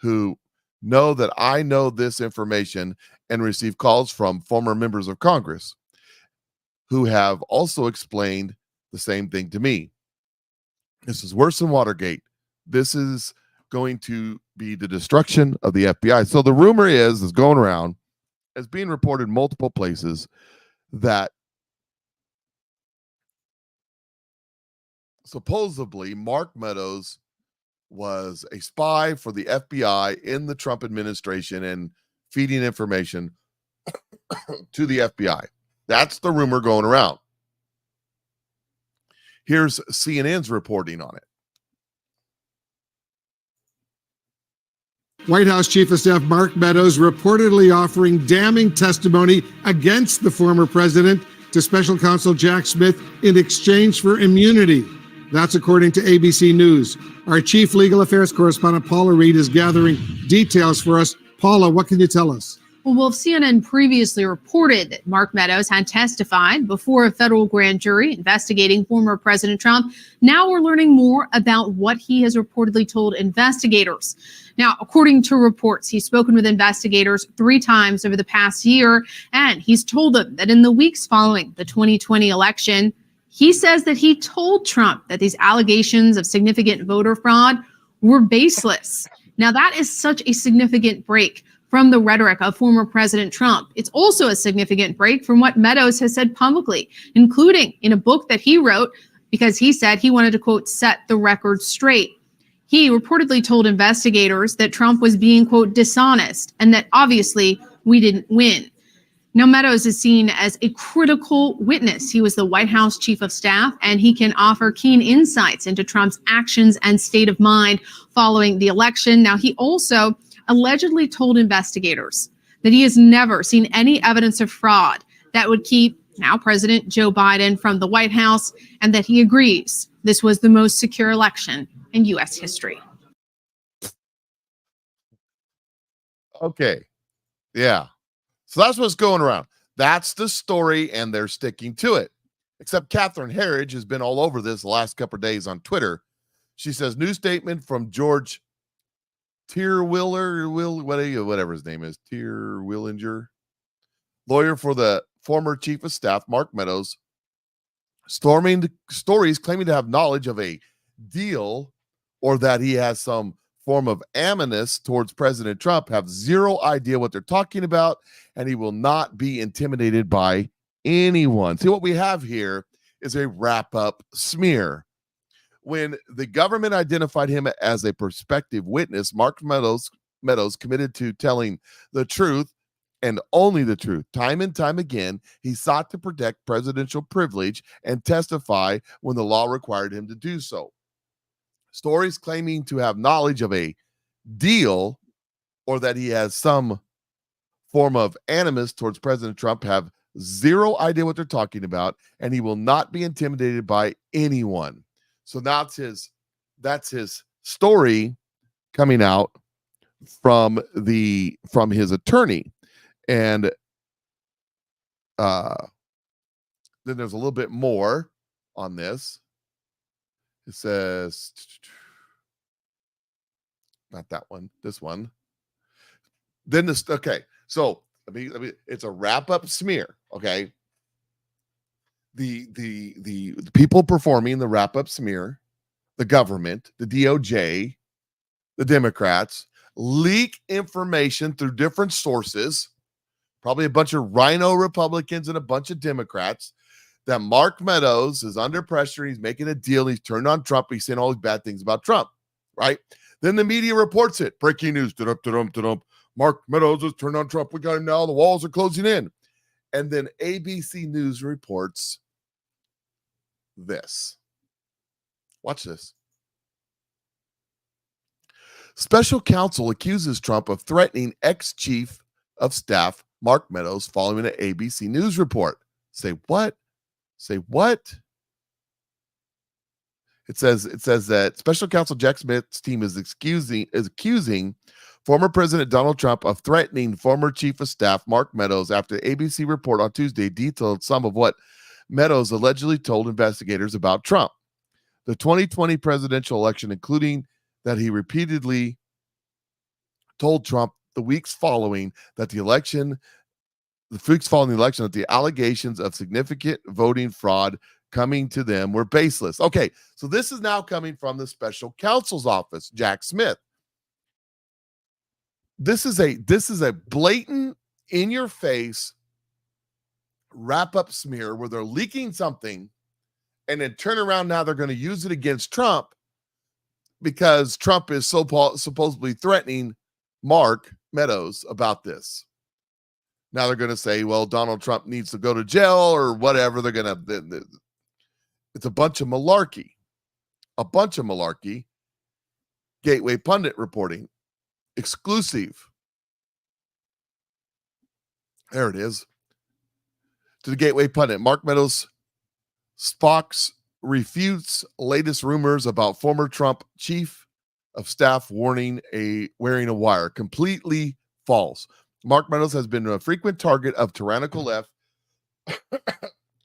Speaker 1: who know that I know this information and receive calls from former members of Congress who have also explained the same thing to me. This is worse than Watergate. This is going to be the destruction of the FBI. So the rumor is going around, as being reported multiple places, that supposedly Mark Meadows was a spy for the FBI in the Trump administration and feeding information to the FBI. That's the rumor going around. Here's CNN's reporting on it.
Speaker 6: White House Chief of Staff Mark Meadows reportedly offering damning testimony against the former president to Special Counsel Jack Smith in exchange for immunity. That's according to ABC News. Our chief legal affairs correspondent, Paula Reed, is gathering details for us. Paula, what can you tell us?
Speaker 7: Well, CNN previously reported that Mark Meadows had testified before a federal grand jury investigating former President Trump. Now we're learning more about what he has reportedly told investigators. Now, according to reports, he's spoken with investigators 3 times over the past year, and he's told them that in the weeks following the 2020 election, he says that he told Trump that these allegations of significant voter fraud were baseless. Now, that is such a significant break from the rhetoric of former President Trump. It's also a significant break from what Meadows has said publicly, including in a book that he wrote because he said he wanted to, quote, set the record straight. He reportedly told investigators that Trump was being, quote, dishonest and that obviously we didn't win. Now, Meadows is seen as a critical witness. He was the White House chief of staff, and he can offer keen insights into Trump's actions and state of mind following the election. Now, he also allegedly told investigators that he has never seen any evidence of fraud that would keep now President Joe Biden from the White House, and that he agrees this was the most secure election in U.S. history.
Speaker 1: Okay. Yeah. So that's what's going around. That's the story, and they're sticking to it. Except Catherine Herridge has been all over this the last couple of days on Twitter. She says, new statement from George whatever his name is, Willinger, lawyer for the former chief of staff, Mark Meadows, storming stories claiming to have knowledge of a deal or that he has some form of animus towards President Trump, have zero idea what they're talking about, and he will not be intimidated by anyone. See, what we have here is a wrap-up smear. When the government identified him as a prospective witness, Mark Meadows committed to telling the truth and only the truth. Time and time again, he sought to protect presidential privilege and testify when the law required him to do so. Stories claiming to have knowledge of a deal or that he has some form of animus towards President Trump have zero idea what they're talking about, and he will not be intimidated by anyone. So that's his story coming out from his attorney. And then there's a little bit more on this. It says, not that one, this one. Then this, okay. So it's a wrap-up smear, okay? The people performing the wrap-up smear the government, the DOJ, the Democrats, leak information through different sources, probably a bunch of rhino Republicans and a bunch of Democrats, that Mark Meadows is under pressure. He's making a deal. He's turned on Trump. He's saying all these bad things about Trump, right? Then the media reports it. Breaking news. Mark Meadows has turned on Trump. We got him now. The walls are closing in. And then ABC News reports this. Watch this. Special counsel accuses Trump of threatening ex-chief of staff Mark Meadows following an ABC News report. Say what? Say what? It says that special counsel Jack Smith's team is accusing former President Donald Trump of threatening former chief of staff Mark Meadows after the ABC report on Tuesday detailed some of what Meadows allegedly told investigators about Trump. The 2020 presidential election, including that he repeatedly told Trump the weeks following the election that the allegations of significant voting fraud coming to them were baseless. Okay, so this is now coming from the special counsel's office, Jack Smith. This is a blatant, in your face wrap up smear where they're leaking something and then turn around. Now they're going to use it against Trump because Trump is supposedly threatening Mark Meadows about this. Now they're going to say, well, Donald Trump needs to go to jail or whatever. They're going to, it's a bunch of malarkey. A bunch of malarkey. Gateway Pundit reporting. Exclusive. There it is. To the Gateway Pundit. Mark Meadows Spock's refutes latest rumors about former Trump chief of staff wearing a wire. Completely false. Mark Meadows has been a frequent target of tyrannical left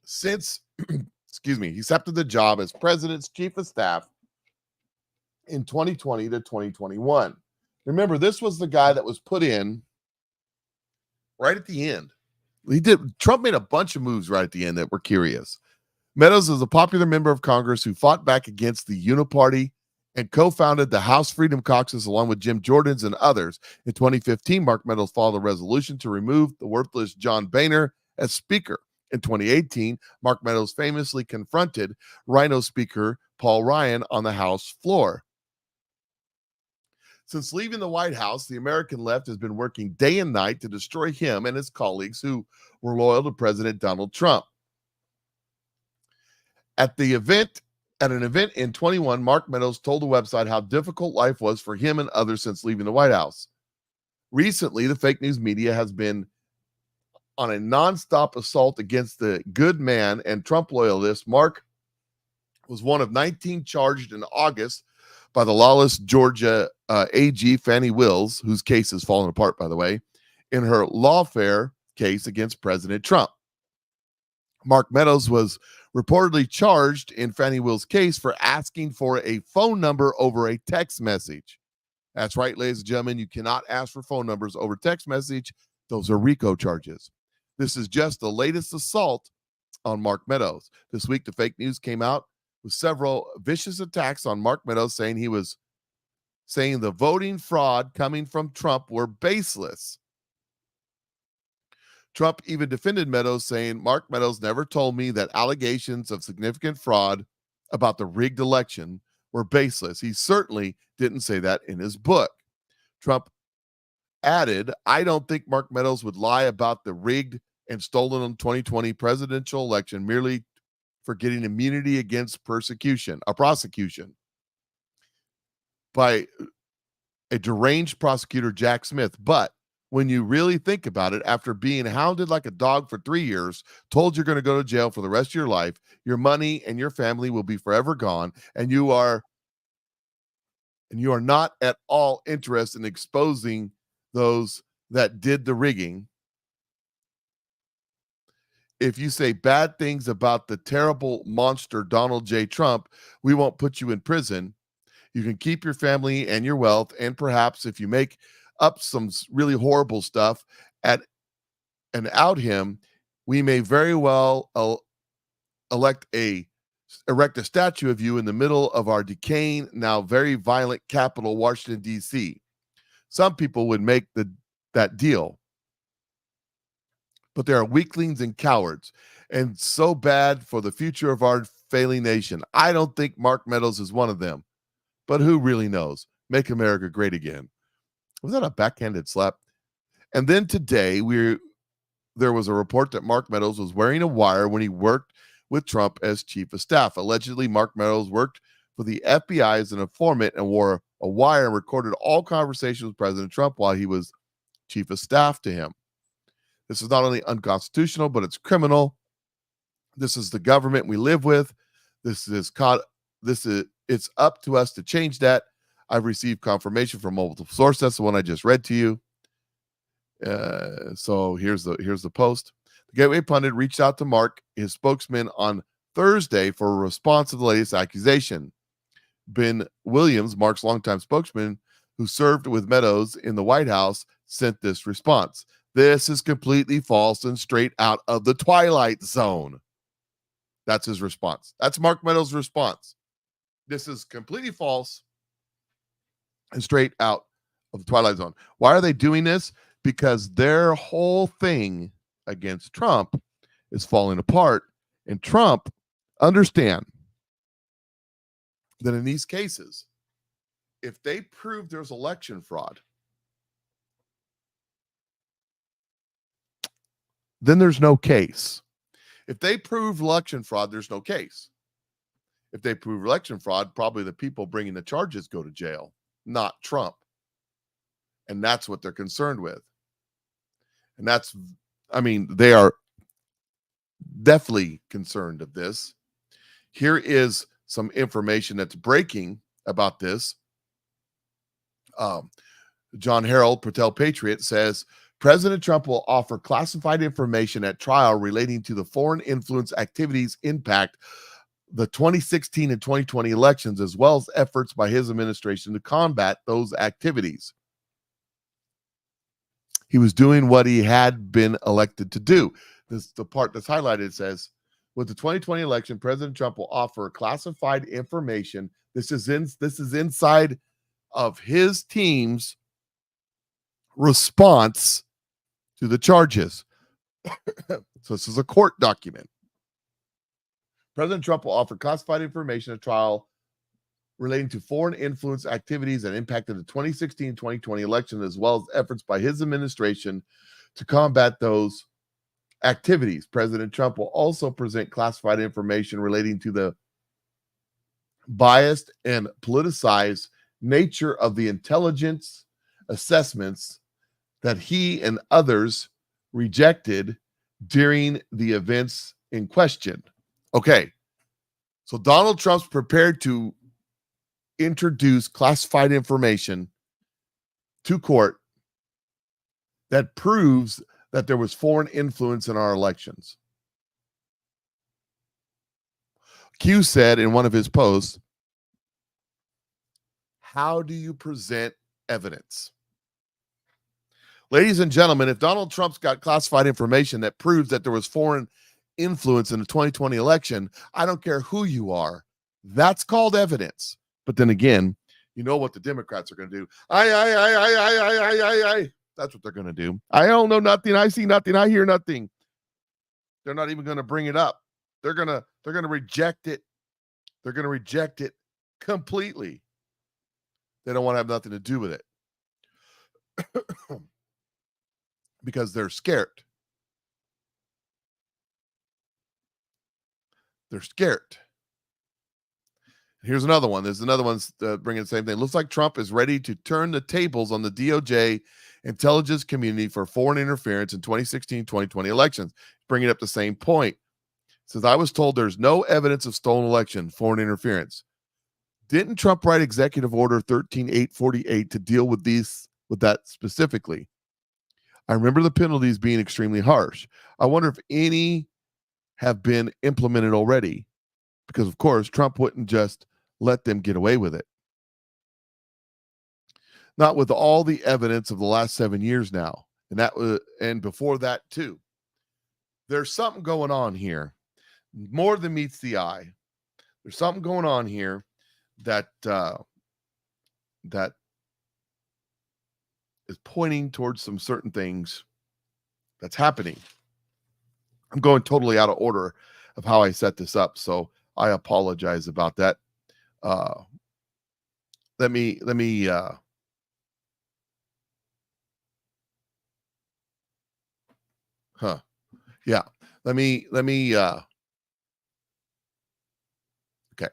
Speaker 1: since, he accepted the job as president's chief of staff in 2020 to 2021. Remember, this was the guy that was put in right at the end. Trump made a bunch of moves right at the end that were curious. Meadows is a popular member of Congress who fought back against the Uniparty and co-founded the House Freedom Caucus along with Jim Jordan and others. In 2015, Mark Meadows filed a resolution to remove the worthless John Boehner as Speaker. In 2018, Mark Meadows famously confronted Rhino Speaker Paul Ryan on the House floor. Since leaving the White House, the American left has been working day and night to destroy him and his colleagues who were loyal to President Donald Trump. At an event in 21, Mark Meadows told the website how difficult life was for him and others since leaving the White House. Recently, the fake news media has been on a nonstop assault against the good man and Trump loyalist. Mark was one of 19 charged in August by the lawless Georgia AG Fani Willis, whose case has fallen apart, by the way, in her lawfare case against President Trump. Mark Meadows was reportedly charged in Fani Willis' case for asking for a phone number over a text message. That's right, ladies and gentlemen, you cannot ask for phone numbers over text message. Those are RICO charges. This is just the latest assault on Mark Meadows. This week, the fake news came out with several vicious attacks on Mark Meadows, saying the voting fraud coming from Trump were baseless. Trump even defended Meadows, saying, Mark Meadows never told me that allegations of significant fraud about the rigged election were baseless. He certainly didn't say that in his book. Trump added, I don't think Mark Meadows would lie about the rigged and stolen 2020 presidential election merely for getting immunity against prosecution by a deranged prosecutor, Jack Smith. But when you really think about it, after being hounded like a dog for 3 years, told you're going to go to jail for the rest of your life, your money and your family will be forever gone, and you are not at all interested in exposing those that did the rigging. If you say bad things about the terrible monster Donald J. Trump, we won't put you in prison. You can keep your family and your wealth, and perhaps if you make up some really horrible stuff and out him, we may very well elect a erect a statue of you in the middle of our decaying, now very violent capital, Washington, D.C. Some people would make that deal, but they are weaklings and cowards, and so bad for the future of our failing nation. I don't think Mark Meadows is one of them, but who really knows? Make America great again. Was that a backhanded slap? And then today, there was a report that Mark Meadows was wearing a wire when he worked with Trump as chief of staff. Allegedly, Mark Meadows worked for the FBI as an informant and wore a wire and recorded all conversations with President Trump while he was chief of staff to him. This is not only unconstitutional, but it's criminal. This is the government we live with. It's up to us to change that. I've received confirmation from multiple sources. That's the one I just read to you. So here's the post. The Gateway Pundit reached out to Mark, his spokesman, on Thursday for a response to the latest accusation. Ben Williams, Mark's longtime spokesman, who served with Meadows in the White House, sent this response. This is completely false and straight out of the Twilight Zone. That's his response. That's Mark Meadows' response. This is completely false and straight out of the Twilight Zone. Why are they doing this? Because their whole thing against Trump is falling apart. And Trump, understand that in these cases, if they prove there's election fraud, then there's no case. If they prove election fraud, there's no case. If they prove election fraud, probably the people bringing the charges go to jail, not Trump. And that's what they're concerned with. And they are definitely concerned of this. Here is some information that's breaking about this. John Harold, Patriot, says, President Trump will offer classified information at trial relating to the foreign influence activities impact the 2016 and 2020 elections, as well as efforts by his administration to combat those activities. He was doing what he had been elected to do. The part that's highlighted says, with the 2020 election, President Trump will offer classified information. This is inside of his team's response to the charges. So this is a court document. President Trump will offer classified information at trial relating to foreign influence activities that impacted the 2016-2020 election, as well as efforts by his administration to combat those activities. President Trump will also present classified information relating to the biased and politicized nature of the intelligence assessments that he and others rejected during the events in question. Okay, so Donald Trump's prepared to introduce classified information to court that proves that there was foreign influence in our elections. Q said in one of his posts, how do you present evidence? Ladies and gentlemen, if Donald Trump's got classified information that proves that there was foreign influence in the 2020 election, I don't care who you are, that's called evidence. But then again, you know what the Democrats are going to do. That's what they're going to do. I don't know nothing. I see nothing. I hear nothing. They're not even going to bring it up. They're going to reject it. They're going to reject it completely. They don't want to have nothing to do with it. Because they're scared. They're scared. Here's another one. There's another one's bringing the same thing. Looks like Trump is ready to turn the tables on the DOJ intelligence community for foreign interference in 2016-2020 elections. Bringing up the same point. Says, I was told there's no evidence of stolen election, foreign interference. Didn't Trump write Executive Order 13848 to deal with that specifically? I remember the penalties being extremely harsh. I wonder if any have been implemented already. Because, of course, Trump wouldn't just let them get away with it. Not with all the evidence of the last 7 years now. And before that, too. There's something going on here. More than meets the eye. There's something going on here that that is pointing towards some certain things that's happening. I'm going totally out of order of how I set this up, so I apologize about that. Let me yeah. Let me okay.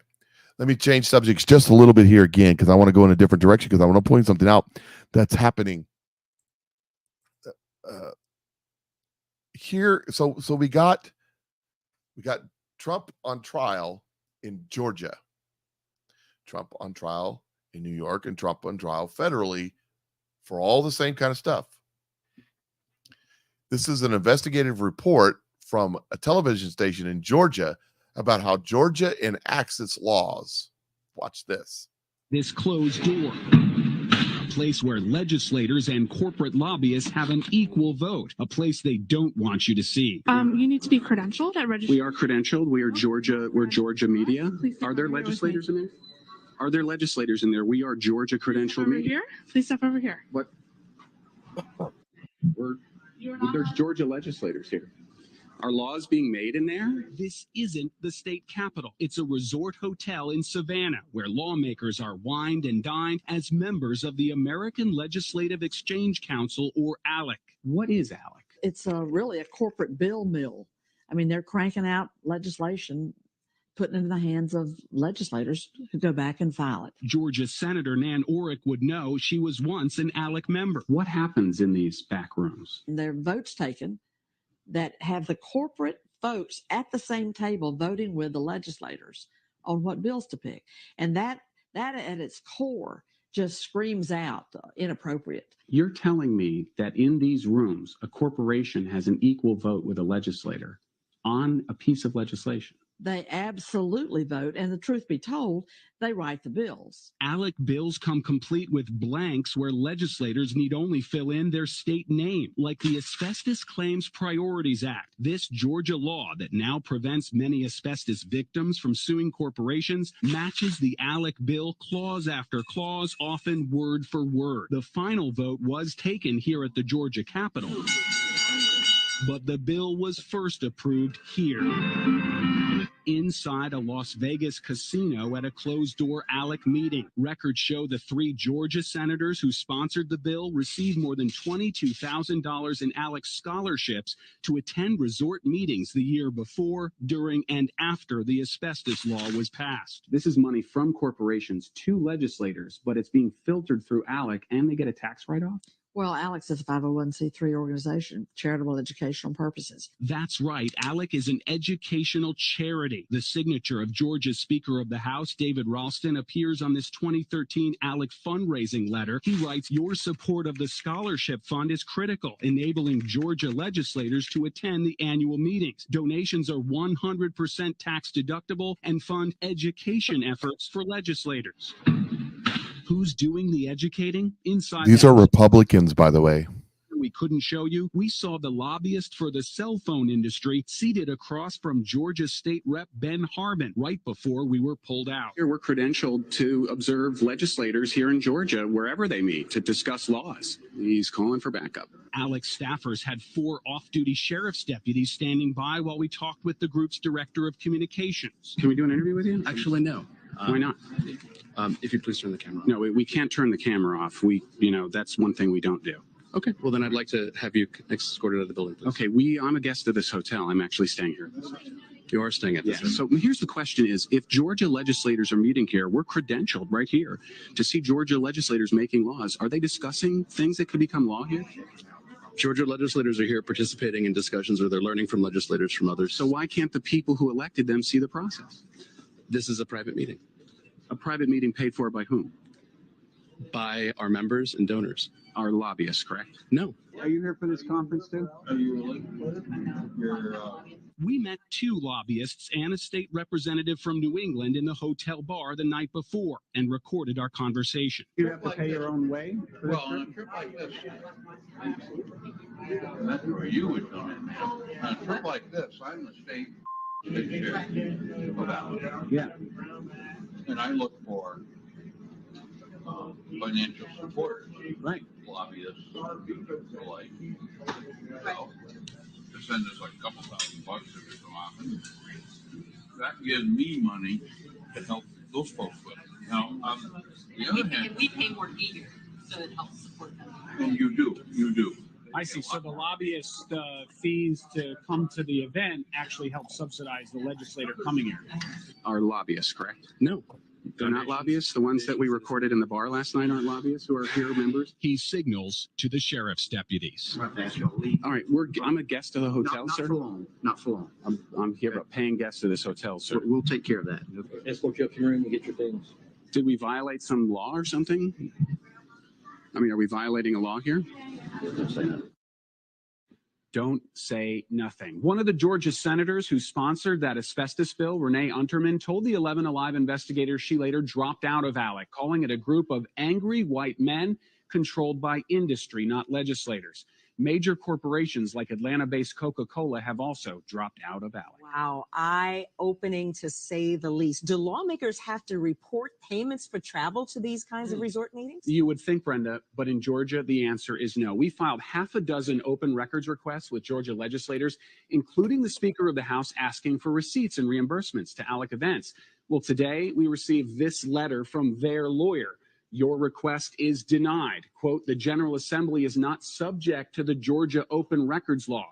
Speaker 1: Let me change subjects just a little bit here again, because I want to go in a different direction, because I want to point something out that's happening here. So we got Trump on trial in Georgia, Trump on trial in New York, and Trump on trial federally for all the same kind of stuff. This is an investigative report from a television station in Georgia about how Georgia enacts its laws. Watch this.
Speaker 8: This closed door, a place where legislators and corporate lobbyists have an equal vote, a place they don't want you to see.
Speaker 9: You need to be credentialed at registry.
Speaker 8: We are credentialed. We're Georgia media. Are there legislators in there? Are there legislators in there? We are Georgia credentialed media.
Speaker 9: Here? Please step over here.
Speaker 8: What? There's Georgia legislators here. Are laws being made in there? This isn't the state capitol. It's a resort hotel in Savannah where lawmakers are wined and dined as members of the American Legislative Exchange Council, or ALEC. What is ALEC?
Speaker 10: It's really a corporate bill mill. I mean, they're cranking out legislation, putting it in the hands of legislators who go back and file it.
Speaker 8: Georgia Senator Nan Orrick would know. She was once an ALEC member. What happens in these back rooms?
Speaker 10: There are votes taken that have the corporate folks at the same table voting with the legislators on what bills to pick. And that at its core just screams out inappropriate.
Speaker 8: You're telling me that in these rooms, a corporation has an equal vote with a legislator on a piece of legislation?
Speaker 10: They absolutely vote, and the truth be told, they write the bills.
Speaker 8: ALEC bills come complete with blanks where legislators need only fill in their state name, like the Asbestos Claims Priorities Act. This Georgia law that now prevents many asbestos victims from suing corporations matches the ALEC bill clause after clause, often word for word. The final vote was taken here at the Georgia Capitol, but the bill was first approved here, inside a Las Vegas casino at a closed-door ALEC meeting. Records show the 3 Georgia senators who sponsored the bill received more than $22,000 in ALEC scholarships to attend resort meetings the year before, during, and after the asbestos law was passed. This is money from corporations to legislators, but it's being filtered through ALEC, and they get a tax write-off?
Speaker 10: Well, ALEC is a 501c3 organization, charitable educational purposes.
Speaker 8: That's right. ALEC is an educational charity. The signature of Georgia's Speaker of the House, David Ralston, appears on this 2013 ALEC fundraising letter. He writes, "Your support of the scholarship fund is critical, enabling Georgia legislators to attend the annual meetings. Donations are 100% tax deductible and fund education efforts for legislators." Who's doing the educating? Inside.
Speaker 1: These are Republicans, by the way.
Speaker 8: We couldn't show you. We saw the lobbyist for the cell phone industry seated across from Georgia State Rep Ben Harbin right before we were pulled out. Here we're credentialed to observe legislators here in Georgia wherever they meet to discuss laws. He's calling for backup. ALEC staffers had 4 off-duty sheriff's deputies standing by while we talked with the group's director of communications. Can we do an interview with you?
Speaker 11: Actually, no.
Speaker 8: Why not?
Speaker 11: If you'd please turn the camera off.
Speaker 8: No, we can't turn the camera off. That's one thing we don't do.
Speaker 11: Okay, well then I'd like to have you escorted out of the building, please.
Speaker 8: Okay, I'm a guest of this hotel. I'm actually staying here.
Speaker 11: You are staying at this hotel.
Speaker 8: So here's the question is, if Georgia legislators are meeting here, we're credentialed right here to see Georgia legislators making laws. Are they discussing things that could become law here?
Speaker 11: Georgia legislators are here participating in discussions, or they're learning from legislators from others.
Speaker 8: So why can't the people who elected them see the process?
Speaker 11: This is a private meeting.
Speaker 8: A private meeting paid for by whom?
Speaker 11: By our members and donors.
Speaker 8: Our lobbyists, correct?
Speaker 11: No.
Speaker 12: Are you here for this conference too? Are you
Speaker 8: We met 2 lobbyists and a state representative from New England in the hotel bar the night before and recorded our conversation.
Speaker 12: You have to pay your own way?
Speaker 13: Well, on a trip like this, that's where you would come in. On a trip like this, I'm the state Yeah. And I look for financial support. Right. Lobbyists, people like, to send us like a couple $1,000 every so often. That gives me money to help those folks with. Now, on the other hand,
Speaker 14: we pay more fee here, so it helps support them.
Speaker 13: and you do.
Speaker 15: I see. So the lobbyist fees to come to the event actually help subsidize the legislator coming here.
Speaker 8: Are lobbyists, correct? No. They're not lobbyists. The ones that we recorded in the bar last night aren't lobbyists who are here members.
Speaker 16: He signals to the sheriff's deputies.
Speaker 8: All right, I'm a guest of the hotel,
Speaker 11: Not
Speaker 8: sir.
Speaker 11: for long. Not for long.
Speaker 8: I'm here, but paying guest of this hotel, sir.
Speaker 11: We'll take care of that.
Speaker 13: Escort you up to your room and get your things.
Speaker 8: Did we violate some law or something? I mean, are we violating a law here? Don't say nothing. One of the Georgia senators who sponsored that asbestos bill, Renee Unterman, told the 11 Alive investigators she later dropped out of ALEC, calling it a group of angry white men controlled by industry, not legislators. Major corporations like Atlanta-based Coca-Cola have also dropped out of ALEC.
Speaker 17: Wow, eye-opening to say the least. Do lawmakers have to report payments for travel to these kinds of resort meetings?
Speaker 8: You would think, Brenda, but in Georgia, the answer is no. We filed half a dozen open records requests with Georgia legislators, including the Speaker of the House asking for receipts and reimbursements to ALEC events. Well, today we received this letter from their lawyer. Your request is denied. Quote, the General Assembly is not subject to the Georgia Open Records Law.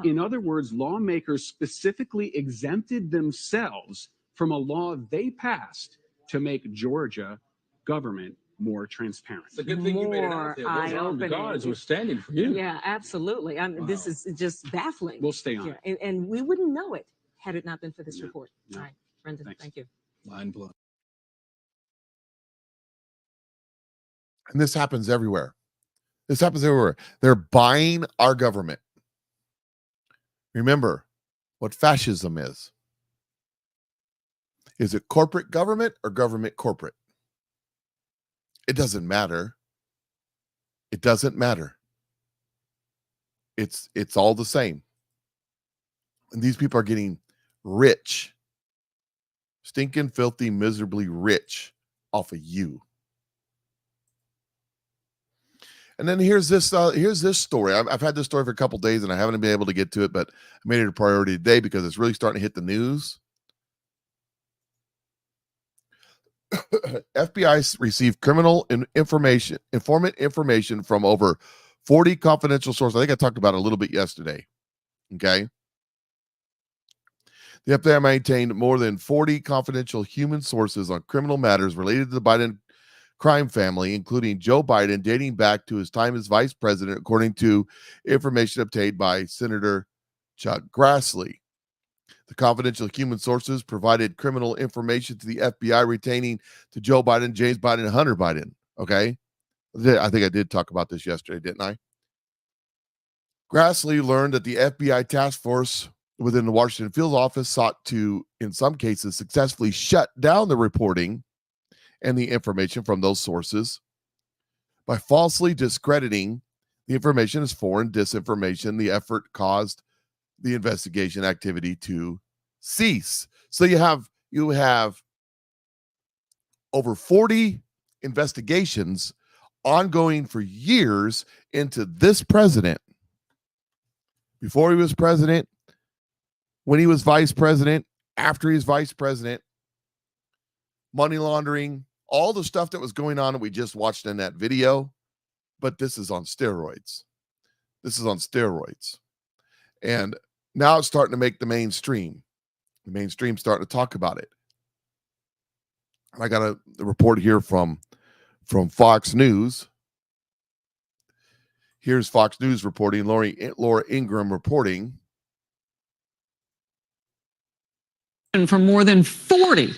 Speaker 8: In other words, lawmakers specifically exempted themselves from a law they passed to make Georgia government more transparent.
Speaker 13: It's a good thing you made it out there. Those armed guards were standing for you.
Speaker 17: Yeah, absolutely. This is just baffling.
Speaker 8: We'll stay on.
Speaker 17: Yeah, and we wouldn't know it had it not been for this
Speaker 8: No,
Speaker 17: report.
Speaker 8: no.
Speaker 17: All right, Brenda,
Speaker 8: Thanks.
Speaker 17: thank you.
Speaker 13: Mind blowing.
Speaker 1: And this happens everywhere. This happens everywhere. They're buying our government. Remember what fascism is. Is it corporate government or government corporate? It doesn't matter. It doesn't matter. It's all the same. And these people are getting rich. Stinking, filthy, miserably rich off of you. And then here's this story. I've had this story for a couple days and I haven't been able to get to it, but I made it a priority today because it's really starting to hit the news. FBI received criminal informant information from over 40 confidential sources. I think I talked about it a little bit yesterday. Okay. The FBI maintained more than 40 confidential human sources on criminal matters related to the Biden crime family, including Joe Biden, dating back to his time as vice president, according to information obtained by Senator Chuck Grassley. The confidential human sources provided criminal information to the FBI retaining to Joe Biden, James Biden, and Hunter Biden. Okay. I think I did talk about this yesterday, didn't I? Grassley learned that the FBI task force within the Washington field office sought to, in some cases, successfully shut down the reporting and the information from those sources by falsely discrediting the information as foreign disinformation. The effort caused the investigation activity to cease. So you have over 40 investigations ongoing for years into this president. Before he was president, when he was vice president, after he was vice president, money laundering, all the stuff that was going on that we just watched in that video, but this is on steroids. This is on steroids. And now it's starting to make the mainstream. The mainstream starting to talk about it. I got a report here from Fox News. Here's Fox News reporting, Laura Ingraham reporting.
Speaker 18: And from more than 40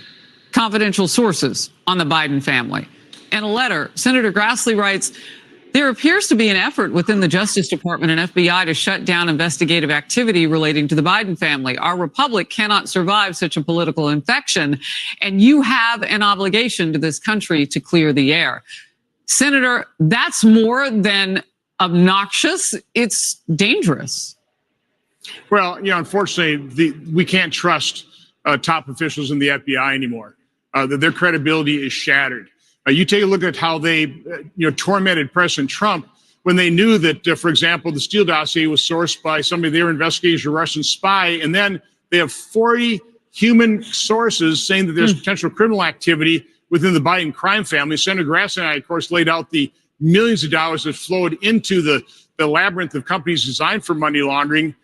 Speaker 18: confidential sources on the Biden family. In a letter, Senator Grassley writes, there appears to be an effort within the Justice Department and FBI to shut down investigative activity relating to the Biden family. Our republic cannot survive such a political infection, and you have an obligation to this country to clear the air. Senator, that's more than obnoxious. It's dangerous.
Speaker 15: Well, unfortunately, we can't trust top officials in the FBI anymore. Their credibility is shattered. You take a look at how they, tormented President Trump when they knew that, for example, the Steele dossier was sourced by somebody they were investigating as a Russian spy, and then they have 40 human sources saying that there's potential criminal activity within the Biden crime family. Senator Grassley and I, of course, laid out the millions of dollars that flowed into the labyrinth of companies designed for money laundering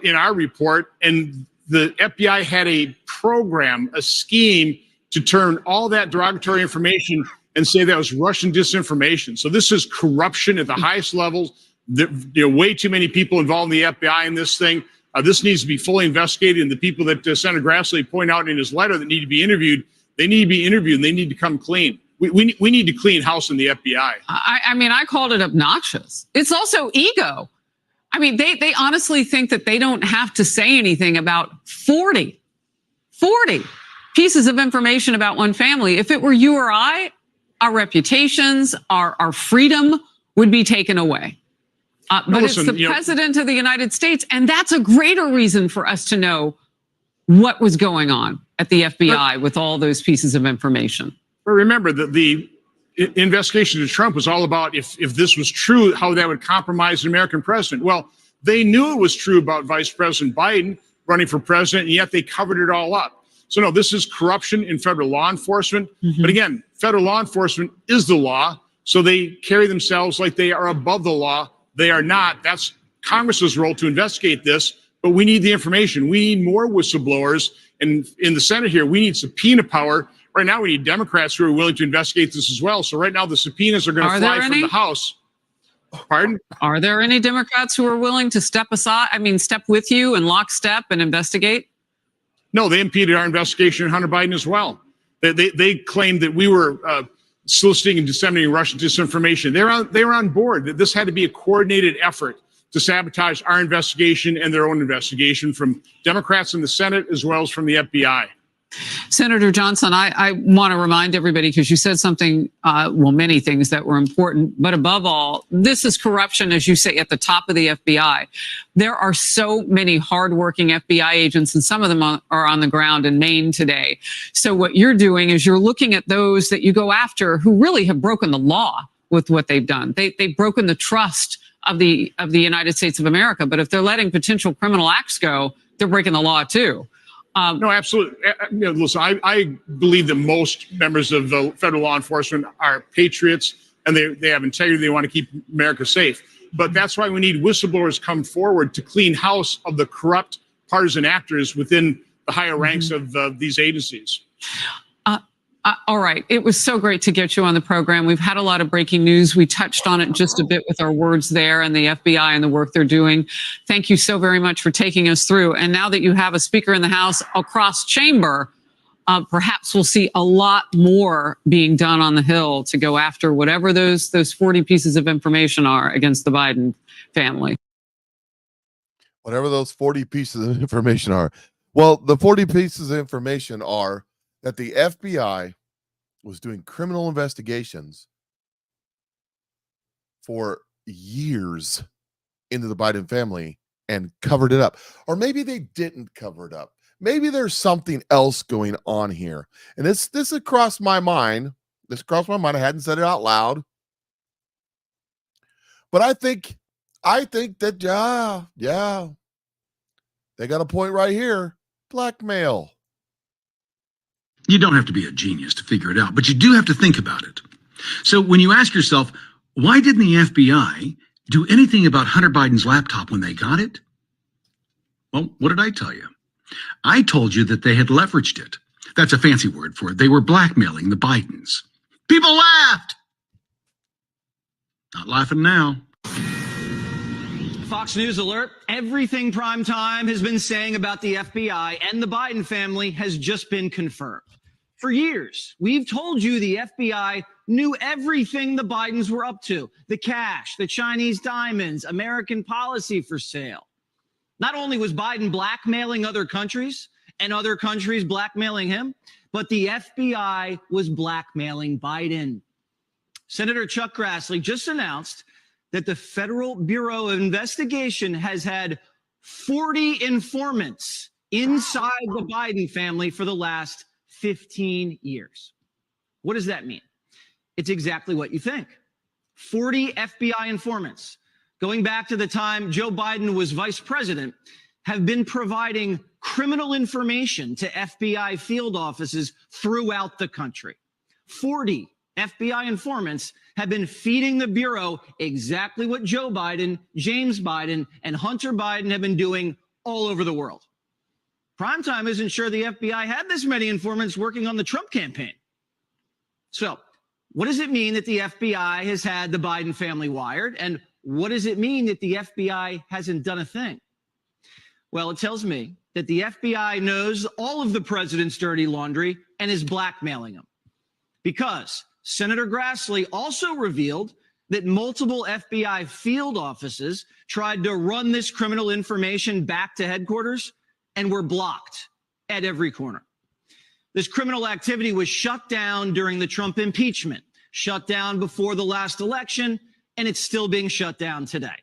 Speaker 15: in our report. And the FBI had a program, a scheme to turn all that derogatory information and say that was Russian disinformation. So this is corruption at the highest levels. There are way too many people involved in the FBI in this thing. This needs to be fully investigated. And the people that Senator Grassley pointed out in his letter that need to be interviewed, they need to be interviewed and they need to come clean. We need to clean house in the FBI.
Speaker 18: I mean, I called it obnoxious. It's also ego. I mean, they honestly think that they don't have to say anything about 40 pieces of information about one family. If it were you or I, our reputations, our freedom would be taken away. But listen, it's the president of the United States, and that's a greater reason for us to know what was going on at the FBI with all those pieces of information.
Speaker 15: But remember that the investigation of Trump was all about if this was true, how that would compromise an American president. Well, they knew it was true about Vice President Biden running for president, and yet they covered it all up. So no, this is corruption in federal law enforcement. But again, federal law enforcement is the law. So they carry themselves like they are above the law. They are not. That's Congress's role to investigate this. But we need the information. We need more whistleblowers. And in the Senate here, we need subpoena power. Right now, we need Democrats who are willing to investigate this as well. So right now, the subpoenas are going to fly from the House. Pardon?
Speaker 18: Are there any Democrats who are willing to step with you in lockstep and investigate?
Speaker 15: No, they impeded our investigation of Hunter Biden as well. They claimed that we were soliciting and disseminating Russian disinformation. They were on board that this had to be a coordinated effort to sabotage our investigation and their own investigation from Democrats in the Senate as well as from the FBI.
Speaker 18: Senator Johnson, I want to remind everybody, because you said something, many things that were important, but above all, this is corruption, as you say, at the top of the FBI. There are so many hardworking FBI agents, and some of them are on the ground in Maine today. So what you're doing is you're looking at those that you go after who really have broken the law with what they've done. They've broken the trust of the United States of America. But if they're letting potential criminal acts go, they're breaking the law too.
Speaker 15: No, absolutely. Listen, I believe that most members of the federal law enforcement are patriots and they have integrity. They want to keep America safe. But that's why we need whistleblowers come forward to clean house of the corrupt partisan actors within the higher ranks of these agencies.
Speaker 18: All right. It was so great to get you on the program. We've had a lot of breaking news. We touched on it just a bit with our words there and the FBI and the work they're doing. Thank you so very much for taking us through. And now that you have a speaker in the House across chamber, perhaps we'll see a lot more being done on the Hill to go after whatever those 40 pieces of information are against the Biden family.
Speaker 1: Whatever those 40 pieces of information are. Well, the 40 pieces of information are that the FBI was doing criminal investigations for years into the Biden family and covered it up. Or maybe they didn't cover it up. Maybe there's something else going on here. And this had crossed my mind. This crossed my mind. I hadn't said it out loud. But I think that, yeah, they got a point right here. Blackmail.
Speaker 19: You don't have to be a genius to figure it out, but you do have to think about it. So when you ask yourself, why didn't the FBI do anything about Hunter Biden's laptop when they got it? Well, what did I tell you? I told you that they had leveraged it. That's a fancy word for it. They were blackmailing the Bidens. People laughed. Not laughing now.
Speaker 20: Fox News alert. Everything Primetime has been saying about the FBI and the Biden family has just been confirmed. For years, we've told you the FBI knew everything the Bidens were up to. The cash, the Chinese diamonds, American policy for sale. Not only was Biden blackmailing other countries and other countries blackmailing him, but the FBI was blackmailing Biden. Senator Chuck Grassley just announced that the Federal Bureau of Investigation has had 40 informants inside the Biden family for the last 15 years. What does that mean? It's exactly what you think. 40 FBI informants, going back to the time Joe Biden was vice president, have been providing criminal information to FBI field offices throughout the country. 40 FBI informants have been feeding the Bureau exactly what Joe Biden, James Biden, and Hunter Biden have been doing all over the world. Primetime isn't sure the FBI had this many informants working on the Trump campaign. So, what does it mean that the FBI has had the Biden family wired? And what does it mean that the FBI hasn't done a thing? Well, it tells me that the FBI knows all of the president's dirty laundry and is blackmailing him. Because Senator Grassley also revealed that multiple FBI field offices tried to run this criminal information back to headquarters and were blocked at every corner. This criminal activity was shut down during the Trump impeachment, shut down before the last election, and it's still being shut down today.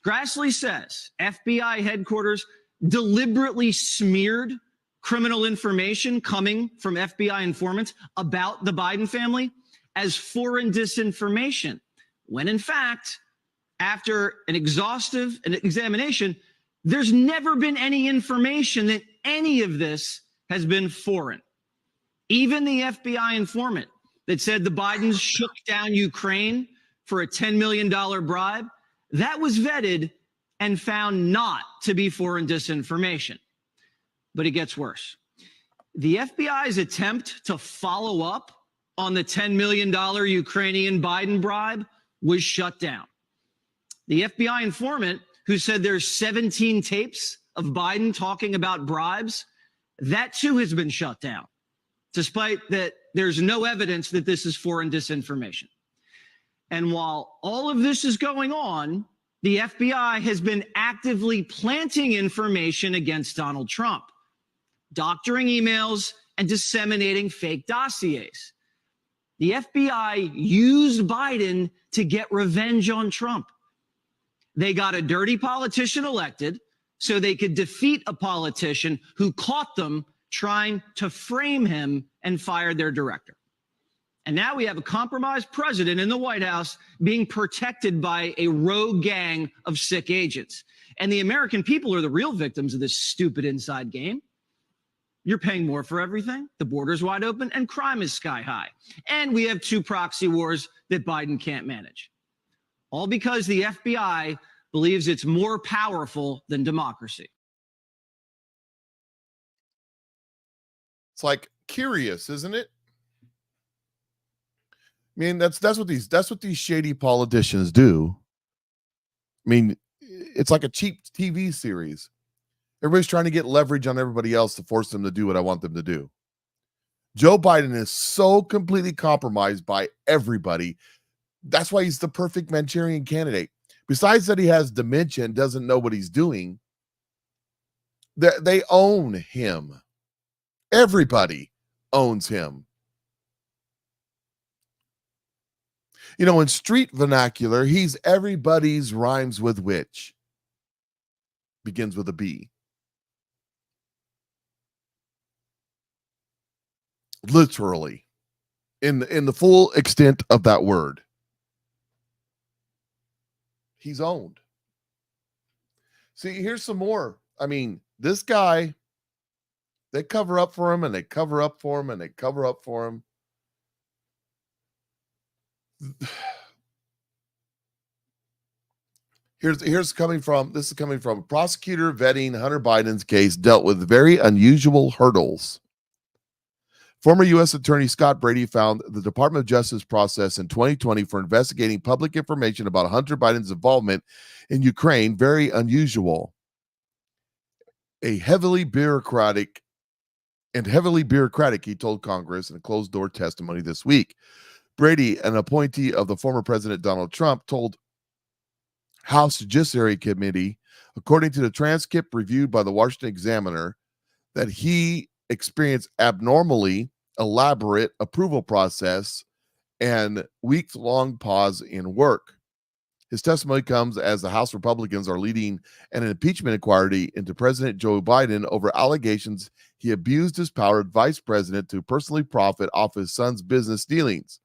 Speaker 20: Grassley says FBI headquarters deliberately smeared criminal information coming from FBI informants about the Biden family as foreign disinformation, when in fact, after an exhaustive examination, there's never been any information that any of this has been foreign. Even the FBI informant that said the Bidens shook down Ukraine for a $10 million bribe, that was vetted and found not to be foreign disinformation. But it gets worse. The FBI's attempt to follow up on the $10 million Ukrainian Biden bribe was shut down. The FBI informant who said there's 17 tapes of Biden talking about bribes, that too has been shut down, despite that there's no evidence that this is foreign disinformation. And while all of this is going on, the FBI has been actively planting information against Donald Trump, doctoring emails and disseminating fake dossiers. The FBI used Biden to get revenge on Trump. They got a dirty politician elected so they could defeat a politician who caught them trying to frame him and fired their director. And now we have a compromised president in the White House being protected by a rogue gang of sick agents. And the American people are the real victims of this stupid inside game. You're paying more for everything. The border's wide open and crime is sky high. And we have 2 proxy wars that Biden can't manage. All because the FBI believes it's more powerful than democracy.
Speaker 1: It's like curious, isn't it? I mean, that's what these shady politicians do. I mean, it's like a cheap TV series. Everybody's trying to get leverage on everybody else to force them to do what I want them to do. Joe Biden is so completely compromised by everybody. That's why he's the perfect Manchurian candidate. Besides that, he has dementia and doesn't know what he's doing. They own him. Everybody owns him. You know, in street vernacular, he's everybody's rhymes with which. Begins with a B. Literally. In the full extent of that word. He's owned. See, here's some more. I mean, this guy, they cover up for him and they cover up for him and they cover up for him. This is coming from a prosecutor vetting Hunter Biden's case dealt with very unusual hurdles. Former U.S. Attorney Scott Brady found the Department of Justice process in 2020 for investigating public information about Hunter Biden's involvement in Ukraine very unusual. A heavily bureaucratic, he told Congress in a closed-door testimony this week. Brady, an appointee of the former President Donald Trump, told House Judiciary Committee, according to the transcript reviewed by the Washington Examiner, that he experienced abnormally elaborate approval process and weeks-long pause in work. His testimony comes as the House Republicans are leading an impeachment inquiry into President Joe Biden over allegations he abused his power as vice president to personally profit off his son's business dealings.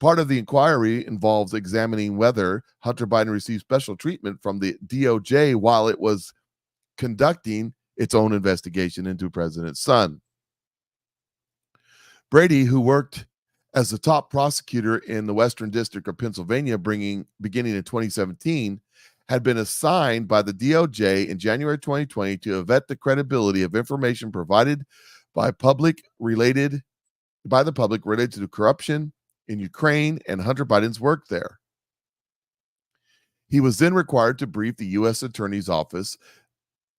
Speaker 1: Part of the inquiry involves examining whether Hunter Biden received special treatment from the DOJ while it was conducting its own investigation into President's son. Brady, who worked as the top prosecutor in the Western District of Pennsylvania beginning in 2017, had been assigned by the DOJ in January 2020 to vet the credibility of information provided by the public related to corruption in Ukraine and Hunter Biden's work there. He was then required to brief the U.S. Attorney's Office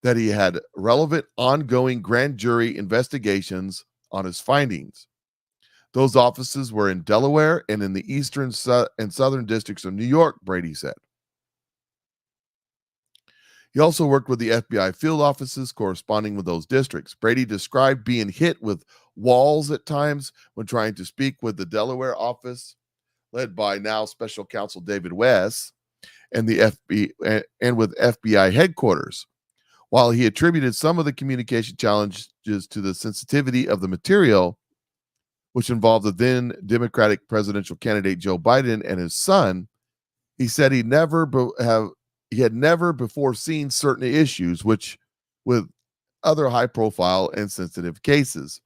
Speaker 1: that he had relevant ongoing grand jury investigations on his findings. Those offices were in Delaware and in the eastern and southern districts of New York, Brady said. He also worked with the FBI field offices corresponding with those districts. Brady described being hit with walls at times when trying to speak with the Delaware office, led by now Special Counsel David West, and the FBI and with FBI headquarters. While he attributed some of the communication challenges to the sensitivity of the material, which involved the then Democratic presidential candidate Joe Biden and his son, he said he had never before seen certain issues which with other high-profile and sensitive cases.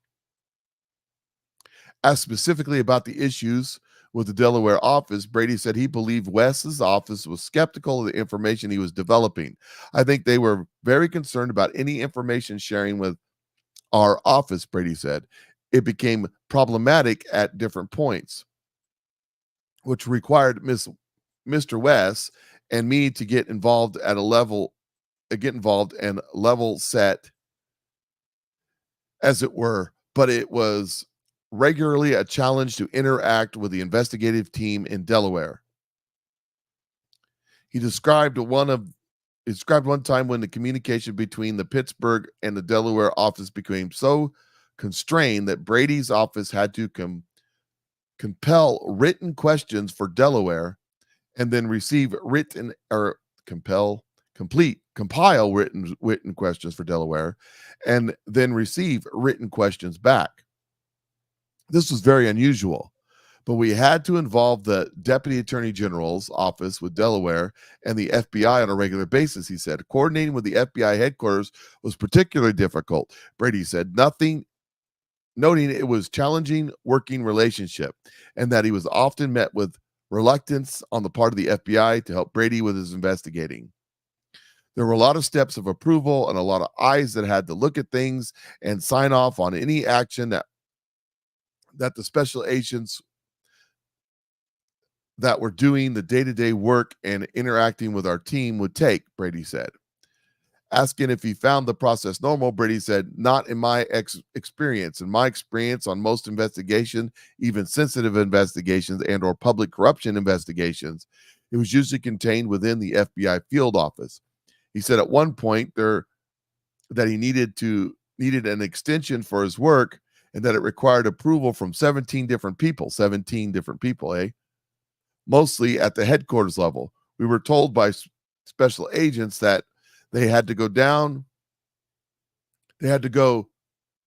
Speaker 1: Asked specifically about the issues with the Delaware office, Brady said he believed West's office was skeptical of the information he was developing. I think they were very concerned about any information sharing with our office, Brady said. It became problematic at different points, which required Mr. West and me to get involved and level set, as it were. But it was regularly a challenge to interact with the investigative team in Delaware. He described one time when the communication between the Pittsburgh and the Delaware office became so constrained that Brady's office had to compile written questions for Delaware and then receive compile written questions for Delaware and then receive written questions back. This was very unusual, but we had to involve the Deputy Attorney General's office with Delaware and the FBI on a regular basis, he said. Coordinating with the FBI headquarters was particularly difficult, Brady said, noting it was challenging working relationship and that he was often met with reluctance on the part of the FBI to help Brady with his investigating. There were a lot of steps of approval and a lot of eyes that had to look at things and sign off on any action that the special agents that were doing the day-to-day work and interacting with our team would take, Brady said. Asking if he found the process normal, Brady said, not in my experience. In my experience on most investigations, even sensitive investigations and or public corruption investigations, it was usually contained within the FBI field office. He said at one point that he needed an extension for his work and that it required approval from 17 different people, mostly at the headquarters level. We were told by special agents that they had to go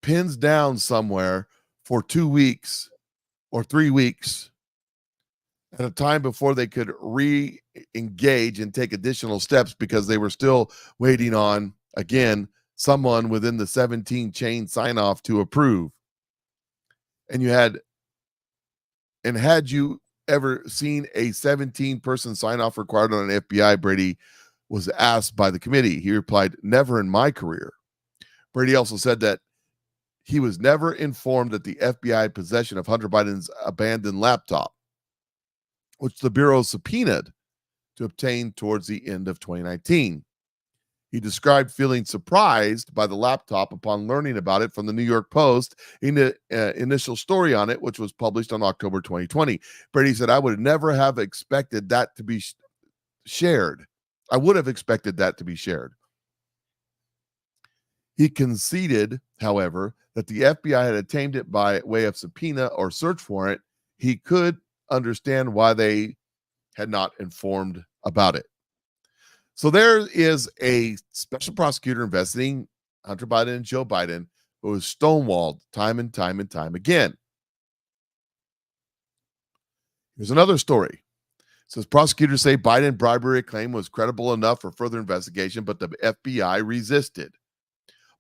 Speaker 1: pins down somewhere for 2 weeks or 3 weeks at a time before they could re-engage and take additional steps because they were still waiting on, again, someone within the 17 chain sign-off to approve. And had you ever seen a 17-person sign-off required on an FBI, Brady was asked by the committee. He replied, never in my career. Brady also said that he was never informed that the FBI had possession of Hunter Biden's abandoned laptop, which the Bureau subpoenaed to obtain towards the end of 2019. He described feeling surprised by the laptop upon learning about it from the New York Post in the initial story on it, which was published on October 2020. Brady said, I would never have expected that to be shared. I would have expected that to be shared. He conceded, however, that the FBI had obtained it by way of subpoena or search warrant. He could understand why they had not informed about it. So there is a special prosecutor investigating Hunter Biden and Joe Biden who was stonewalled time and time and time again. Here's another story. It says prosecutors say Biden bribery claim was credible enough for further investigation, but the FBI resisted.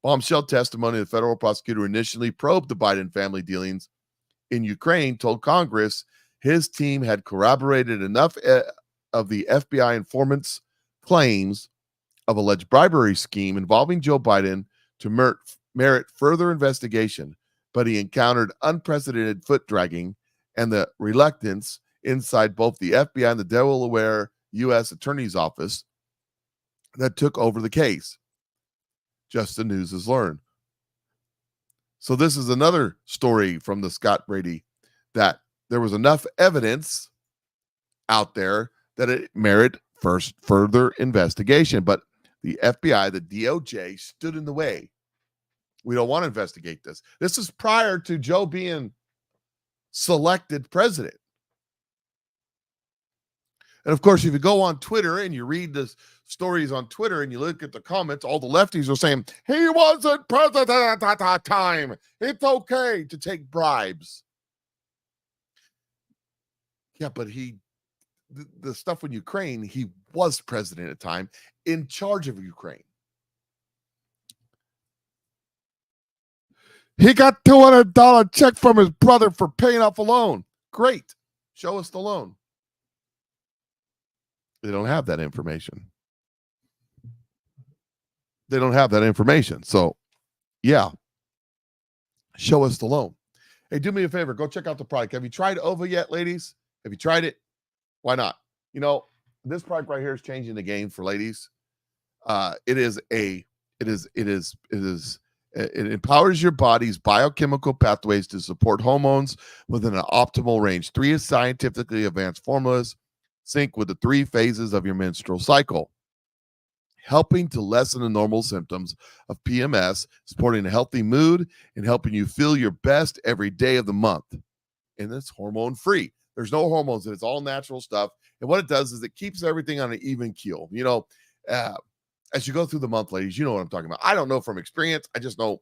Speaker 1: Bombshell testimony of the federal prosecutor initially probed the Biden family dealings in Ukraine told Congress his team had corroborated enough of the FBI informant's claims of alleged bribery scheme involving Joe Biden to merit further investigation, but he encountered unprecedented foot dragging and the reluctance inside both the FBI and the Delaware U.S. Attorney's Office that took over the case. Just the news has learned. So this is another story from the Scott Brady that there was enough evidence out there that it merit further investigation, but the FBI, the DOJ, stood in the way. We don't want to investigate this. This is prior to Joe being selected president. And of course, if you go on Twitter and you read the stories on Twitter and you look at the comments, all the lefties are saying, he wasn't president at that time. It's okay to take bribes. Yeah, but the stuff in Ukraine, he was president at the time, in charge of Ukraine. He got $200 check from his brother for paying off a loan. Great. Show us the loan. They don't have that information. They don't have that information. So, yeah. Show us the loan. Hey, do me a favor. Go check out the product. Have you tried OVA yet, ladies? Have you tried it? Why not? You know, this product right here is changing the game for ladies. It empowers your body's biochemical pathways to support hormones within an optimal range. 3 scientifically advanced formulas sync with the 3 phases of your menstrual cycle, helping to lessen the normal symptoms of PMS, supporting a healthy mood, and helping you feel your best every day of the month. And it's hormone-free. There's no hormones, and it's all natural stuff. And what it does is it keeps everything on an even keel. You know, as you go through the month, ladies, you know what I'm talking about. I don't know from experience. I just know,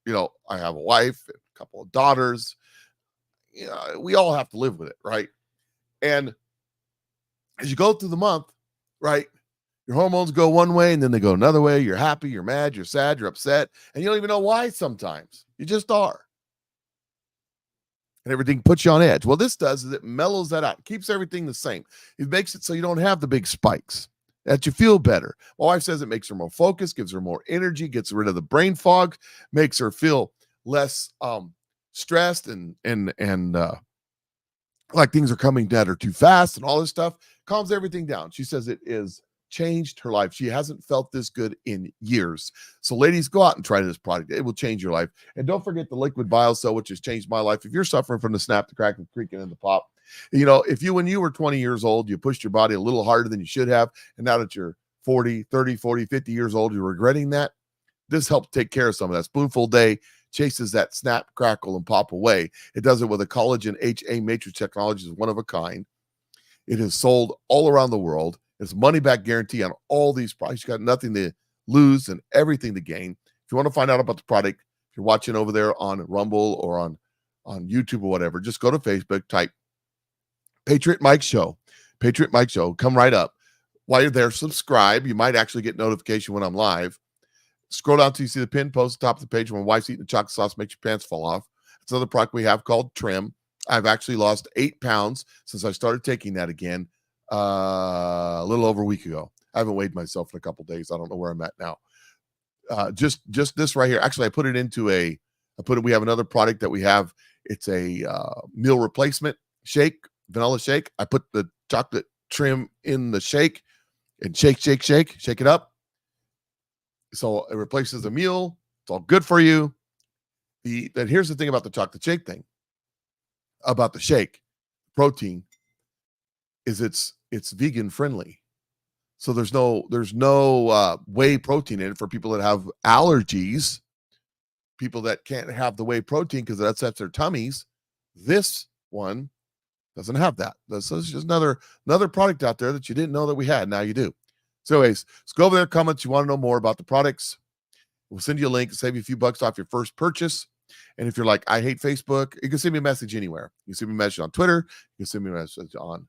Speaker 1: you know, I have a wife, and a couple of daughters. You know, we all have to live with it, right? And as you go through the month, right, your hormones go one way and then they go another way. You're happy, you're mad, you're sad, you're upset, and you don't even know why sometimes. You just are. And everything puts you on edge. Well, this does is it mellows that out. It keeps everything the same. It makes it so you don't have the big spikes, that you feel better. My wife says it makes her more focused, gives her more energy, gets rid of the brain fog, makes her feel less stressed and like things are coming at her too fast and all this stuff. Calms everything down. She says it is changed her life. She hasn't felt this good in years. So ladies, go out and try this product. It will change your life. And don't forget the liquid BioCell, which has changed my life. If you're suffering from the snap, the crack, the creaking, and the pop, you know, if you, when you were 20 years old, you pushed your body a little harder than you should have, and now that you're 40, 30, 40, 50 years old, you're regretting that, this helps take care of some of that. Spoonful Day chases that snap, crackle, and pop away. It does it with a collagen HA matrix technology. Is one of a kind. It is sold all around the world. It's money back guarantee on all these products. You got nothing to lose and everything to gain. If you want to find out about the product, if you're watching over there on Rumble or on YouTube or whatever, just go to Facebook, type Patriot Mike Show. Patriot Mike Show. Come right up. While you're there, subscribe. You might actually get notification when I'm live. Scroll down till you see the pin post at the top of the page. When my wife's eating the chocolate sauce, makes your pants fall off. It's another product we have called Trim. I've actually lost 8 pounds since I started taking that again a little over a week ago. I haven't weighed myself in a couple days. I don't know where I'm at now. Just this right here. Actually, I put it into we have another product that we have. It's a meal replacement shake, vanilla shake. I put the chocolate Trim in the shake and shake it up. So it replaces the meal. It's all good for you. Here's the thing about the chocolate shake thing, about the shake protein, is it's vegan friendly. So there's no whey protein in it for people that have allergies, people that can't have the whey protein because that upsets their tummies. This one Doesn't have that. This is just another product out there that you didn't know that we had. Now you do. So anyways, let's go over there, comments. You want to know more about the products. We'll send you a link, save you a few bucks off your first purchase. And if you're like, I hate Facebook, you can send me a message anywhere. You can send me a message on Twitter. You can send me a message on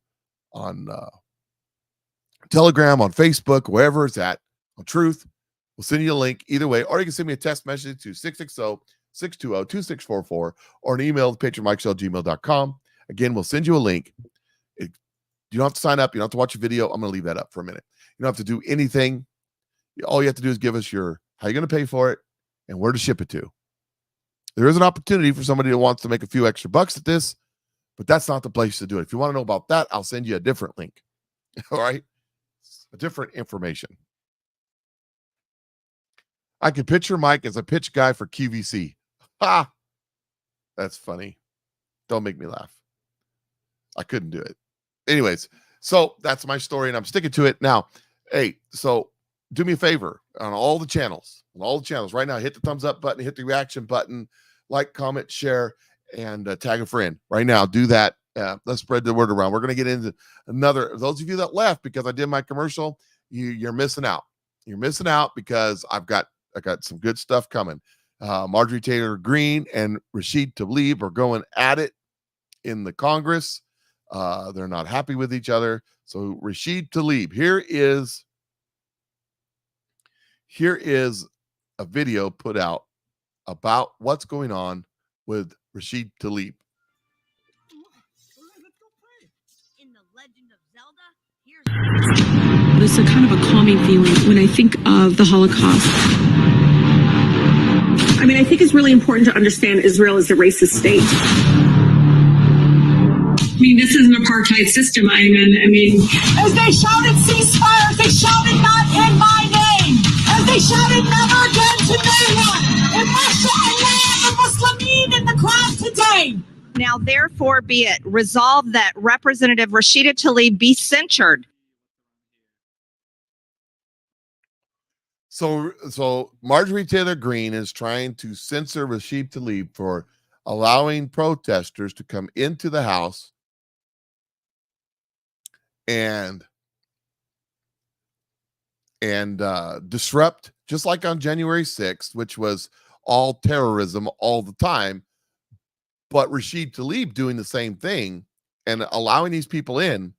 Speaker 1: Telegram, on Facebook, wherever it's at, on Truth. We'll send you a link either way, or you can send me a text message to 660-620-2644 or an email to patriotmikeshow@gmail.com. Again, we'll send you a link. You don't have to sign up. You don't have to watch a video. I'm going to leave that up for a minute. You don't have to do anything. All you have to do is give us how you're going to pay for it and where to ship it to. There is an opportunity for somebody who wants to make a few extra bucks at this, but that's not the place to do it. If you want to know about that, I'll send you a different link. All right? A different information. I could picture Mike as a pitch guy for QVC. Ha! That's funny. Don't make me laugh. I couldn't do it. Anyways, so that's my story, and I'm sticking to it. Now, hey, so do me a favor on all the channels. Right now, hit the thumbs up button, hit the reaction button, like, comment, share, and tag a friend. Right now, do that. Let's spread the word around. We're going to get into those of you that left because I did my commercial, you're missing out. You're missing out because I got some good stuff coming. Marjorie Taylor Greene and Rashid Tlaib are going at it in the Congress. They're not happy with each other. So Rashid Tlaib, here is a video put out about what's going on with Rashid Tlaib.
Speaker 9: It's a kind of a calming feeling when I think of the Holocaust. I mean, I think it's really important to understand Israel is a racist state. I mean, this is an apartheid system. I mean,
Speaker 3: As they shouted ceasefire, they shouted not in my name. As they shouted never again to mayhem. In Russia and land the Muslimin in the crowd today.
Speaker 21: Now, therefore, be it resolved that Representative Rashida Tlaib be censured.
Speaker 1: So Marjorie Taylor Greene is trying to censor Rashid Tlaib for allowing protesters to come into the House and disrupt, just like on January 6th, which was all terrorism all the time. But Rashid Tlaib doing the same thing and allowing these people in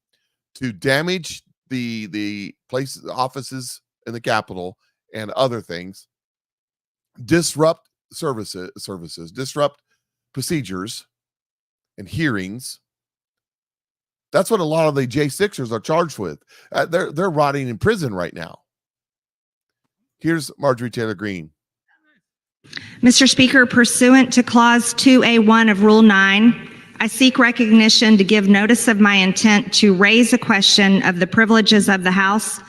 Speaker 1: to damage the places, offices in the Capitol and other things, disrupt services, disrupt procedures and hearings. That's what a lot of the J6ers are charged with. They're rotting in prison right now. Here's Marjorie Taylor Greene.
Speaker 21: Mr. Speaker, pursuant to Clause 2A1 of Rule 9, I seek recognition to give notice of my intent to raise a question of the privileges of the House.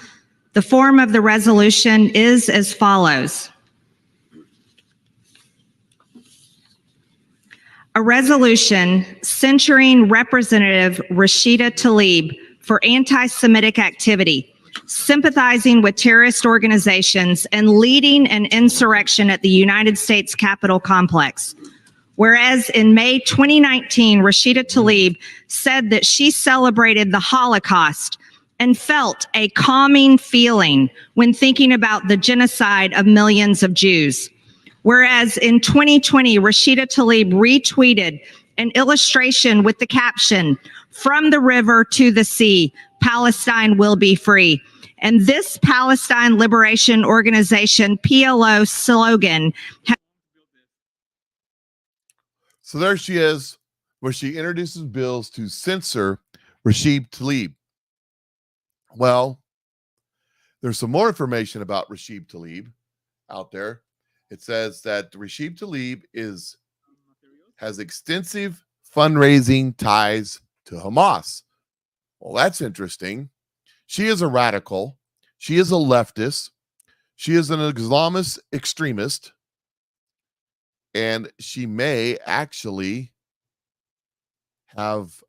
Speaker 21: The form of the resolution is as follows. A resolution censuring Representative Rashida Tlaib for anti-Semitic activity, sympathizing with terrorist organizations, and leading an insurrection at the United States Capitol complex. Whereas in May 2019, Rashida Tlaib said that she celebrated the Holocaust and felt a calming feeling when thinking about the genocide of millions of Jews. Whereas in 2020, Rashida Tlaib retweeted an illustration with the caption, "From the river to the sea, Palestine will be free." And this Palestine Liberation Organization, PLO slogan.
Speaker 1: So there she is, where she introduces bills to censor Rashid Tlaib. Well, there's some more information about Rashid Tlaib out there. It says that Rashid Tlaib has extensive fundraising ties to Hamas. Well, that's interesting. She is a radical. She is a leftist. She is an Islamist extremist. And she may actually have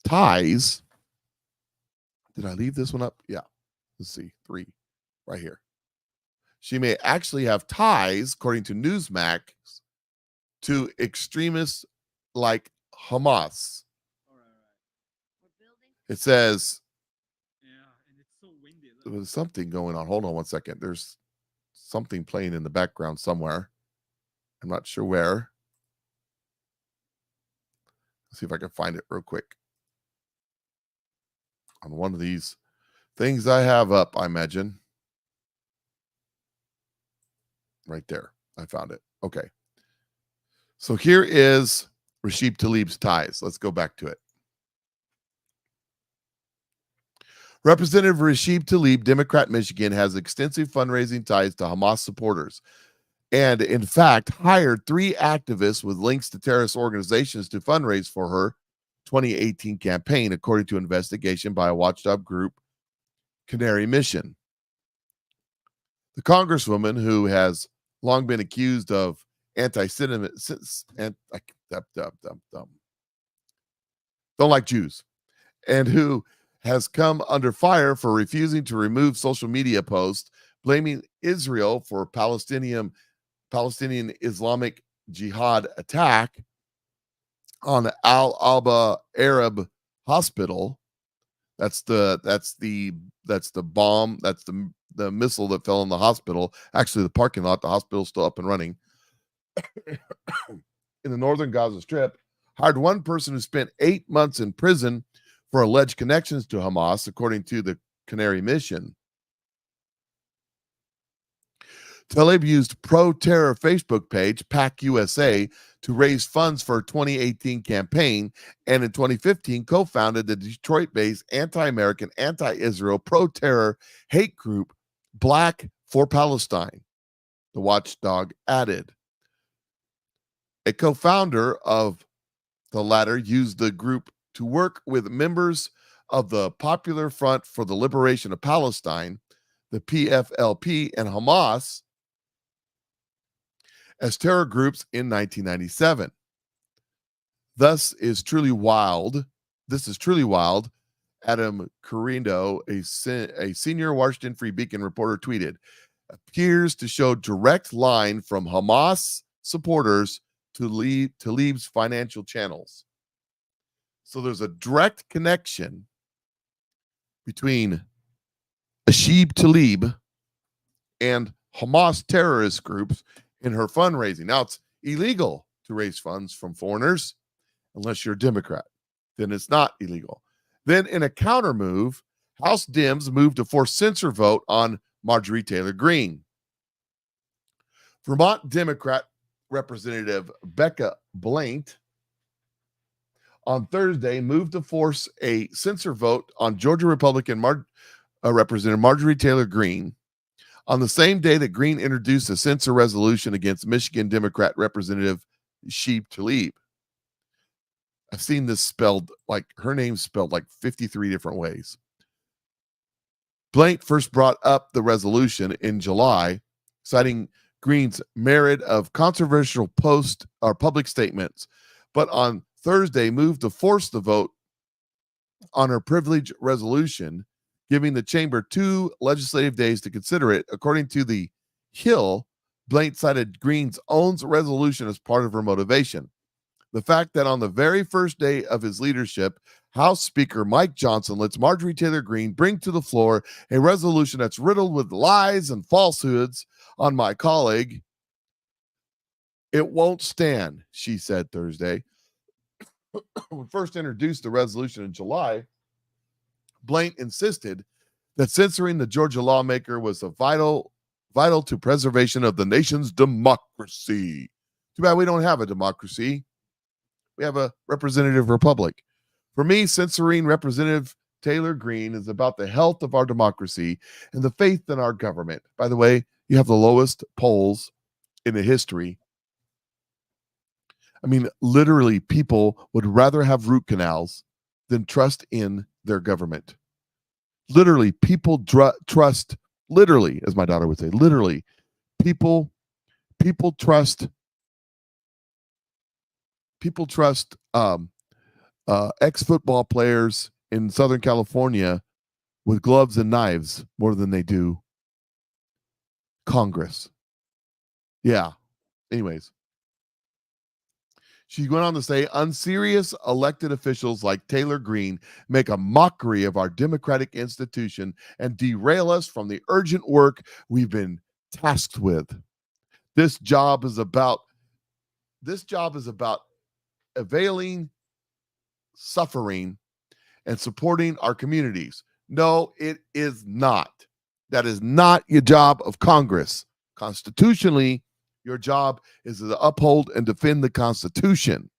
Speaker 1: ties. Did I leave this one up? Yeah. Let's see. 3 right here. She may actually have ties, according to Newsmax, to extremists like Hamas. It says there was something going on. Hold on one second. There's something playing in the background somewhere. I'm not sure where. Let's see if I can find it real quick. On one of these things I have up, I imagine. Right there. I found it. Okay. So here is Rashid Tlaib's ties. Let's go back to it. Representative Rashid Tlaib, Democrat, Michigan, has extensive fundraising ties to Hamas supporters and, in fact, hired 3 activists with links to terrorist organizations to fundraise for her 2018 campaign, according to investigation by a watchdog group, Canary Mission. The congresswoman, who has long been accused of anti-Semitism, don't like Jews, and who has come under fire for refusing to remove social media posts blaming Israel for Palestinian Islamic Jihad attack on Al-Aba Arab Hospital. That's the bomb. That's the missile that fell in the hospital. Actually, the parking lot. The hospital's still up and running. In the northern Gaza Strip, hired one person who spent 8 months in prison for alleged connections to Hamas, according to the Canary Mission. Tlaib used pro-terror Facebook page, PAC USA, to raise funds for a 2018 campaign, and in 2015 co-founded the Detroit-based anti-American, anti-Israel, pro-terror hate group Black for Palestine, the watchdog added. A co-founder of the latter used the group to work with members of the Popular Front for the Liberation of Palestine, the PFLP, and Hamas as terror groups in 1997. This is truly wild. Adam Carindo, a senior Washington Free Beacon reporter, tweeted, appears to show direct line from Hamas supporters to Tlaib's financial channels. So there's a direct connection between Rashid Tlaib and Hamas terrorist groups in her fundraising. Now, it's illegal to raise funds from foreigners unless you're a Democrat. Then it's not illegal. Then, in a counter move, House Dems moved to force censor vote on Marjorie Taylor Greene. Vermont Democrat Representative Becca Blaint on Thursday moved to force a censor vote on Georgia Republican Representative Marjorie Taylor Greene on the same day that Greene introduced a censor resolution against Michigan Democrat Representative Rashid Tlaib. I've seen this spelled like her name's spelled like 53 different ways. Blaint first brought up the resolution in July, citing Greene's merit of controversial post or public statements, but on Thursday moved to force the vote on her privilege resolution, giving the chamber 2 legislative days to consider it. According to the Hill, Blaint cited Greene's own resolution as part of her motivation. The fact that on the very first day of his leadership, House Speaker Mike Johnson lets Marjorie Taylor Greene bring to the floor a resolution that's riddled with lies and falsehoods on my colleague. It won't stand, she said Thursday. When first introduced the resolution in July, Blaint insisted that censoring the Georgia lawmaker was a vital to preservation of the nation's democracy. Too bad we don't have a democracy. We have a representative republic. For me, censoring Representative Taylor Greene is about the health of our democracy and the faith in our government. By the way, you have the lowest polls in the history. I mean, literally, people would rather have root canals than trust in their government. Literally, people trust, literally, as my daughter would say, literally, people trust ex-football players in Southern California with gloves and knives more than they do Congress. Yeah. Anyways, She went on to say, unserious elected officials like Taylor Greene make a mockery of our democratic institution and derail us from the urgent work we've been tasked with. This job is about availing suffering and supporting our communities. No, it is not. That is not your job of Congress. Constitutionally, your job is to uphold and defend the Constitution.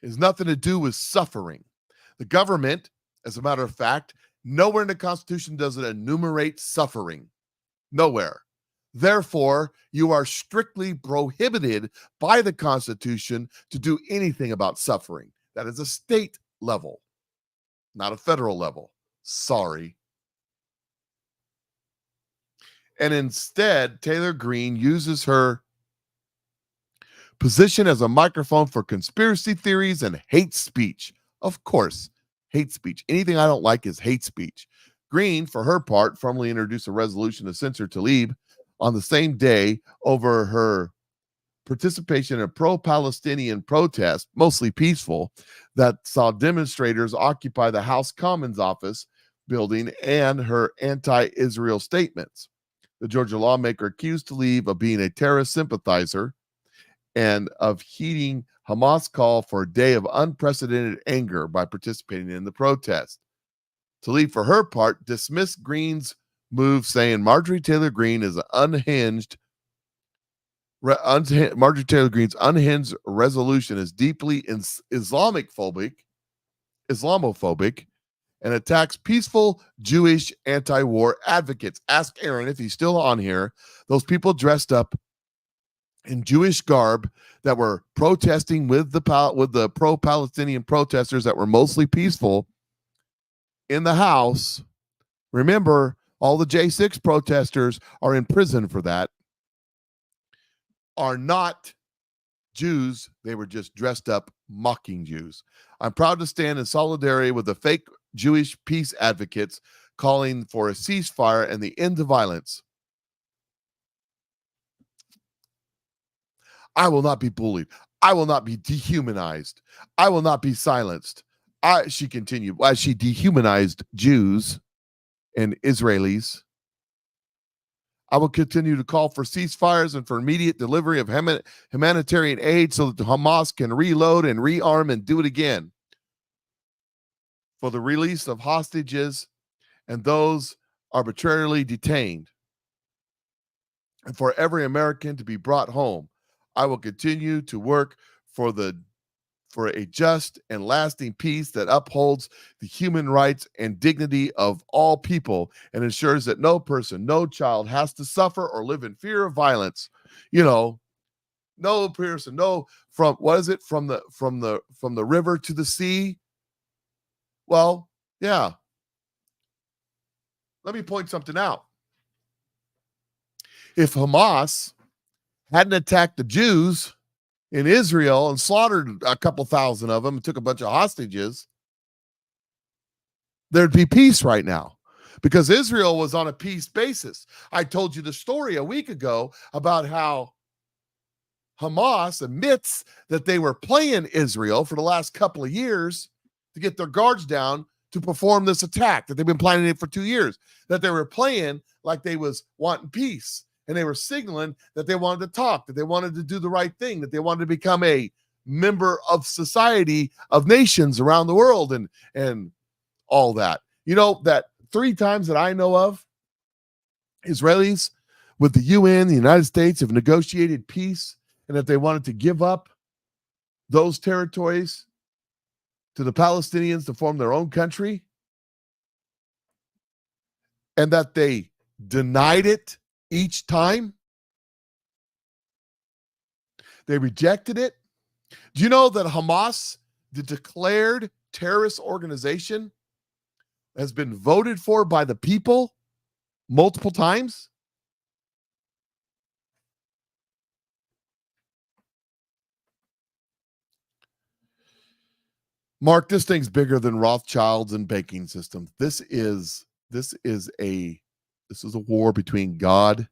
Speaker 1: It has nothing to do with suffering. The government, as a matter of fact, nowhere in the Constitution does it enumerate suffering. Nowhere. Therefore, you are strictly prohibited by the Constitution to do anything about suffering. That is a state level, not a federal level. Sorry. And instead, Taylor Greene uses her position as a microphone for conspiracy theories and hate speech. Of course, hate speech. Anything I don't like is hate speech. Greene, for her part, formally introduced a resolution to censor Tlaib on the same day over her participation in a pro-Palestinian protest, mostly peaceful, that saw demonstrators occupy the House Commons office building and her anti-Israel statements. The Georgia lawmaker accused Tlaib of being a terrorist sympathizer and of heeding Hamas' call for a day of unprecedented anger by participating in the protest. Tlaib, for her part, dismissed Greene's move, saying Marjorie Taylor Greene is Marjorie Taylor Greene's unhinged resolution is deeply Islamophobic, and attacks peaceful Jewish anti-war advocates. Ask Aaron if he's still on here. Those people dressed up in Jewish garb that were protesting with the pro-Palestinian protesters that were mostly peaceful in the House. Remember, all the J6 protesters are in prison for that. Are not Jews. They were just dressed up mocking Jews. I'm proud to stand in solidarity with the fake Jewish peace advocates calling for a ceasefire and the end to violence. I will not be bullied. I will not be dehumanized. I will not be silenced. She continued, as she dehumanized Jews and Israelis. I will continue to call for ceasefires and for immediate delivery of humanitarian aid so that Hamas can reload and rearm and do it again. For the release of hostages and those arbitrarily detained. And for every American to be brought home. I will continue to work for a just and lasting peace that upholds the human rights and dignity of all people and ensures that no person, no child has to suffer or live in fear of violence. You know, no person, no, from what is it, from the river to the sea? Well, yeah. Let me point something out. If Hamas hadn't attacked the Jews in Israel and slaughtered a couple thousand of them and took a bunch of hostages, there'd be peace right now because Israel was on a peace basis. I told you the story a week ago about how Hamas admits that they were playing Israel for the last couple of years to get their guards down to perform this attack, that they've been planning it for 2 years, that they were playing like they was wanting peace. And they were signaling that they wanted to talk, that they wanted to do the right thing, that they wanted to become a member of society of nations around the world and all that. You know, that 3 times that I know of, Israelis with the UN, the United States have negotiated peace, and that they wanted to give up those territories to the Palestinians to form their own country, and that they denied it each time. They rejected it. Do you know that Hamas, the declared terrorist organization, has been voted for by the people multiple times? Mark, this thing's bigger than Rothschilds and banking systems. This is a war between God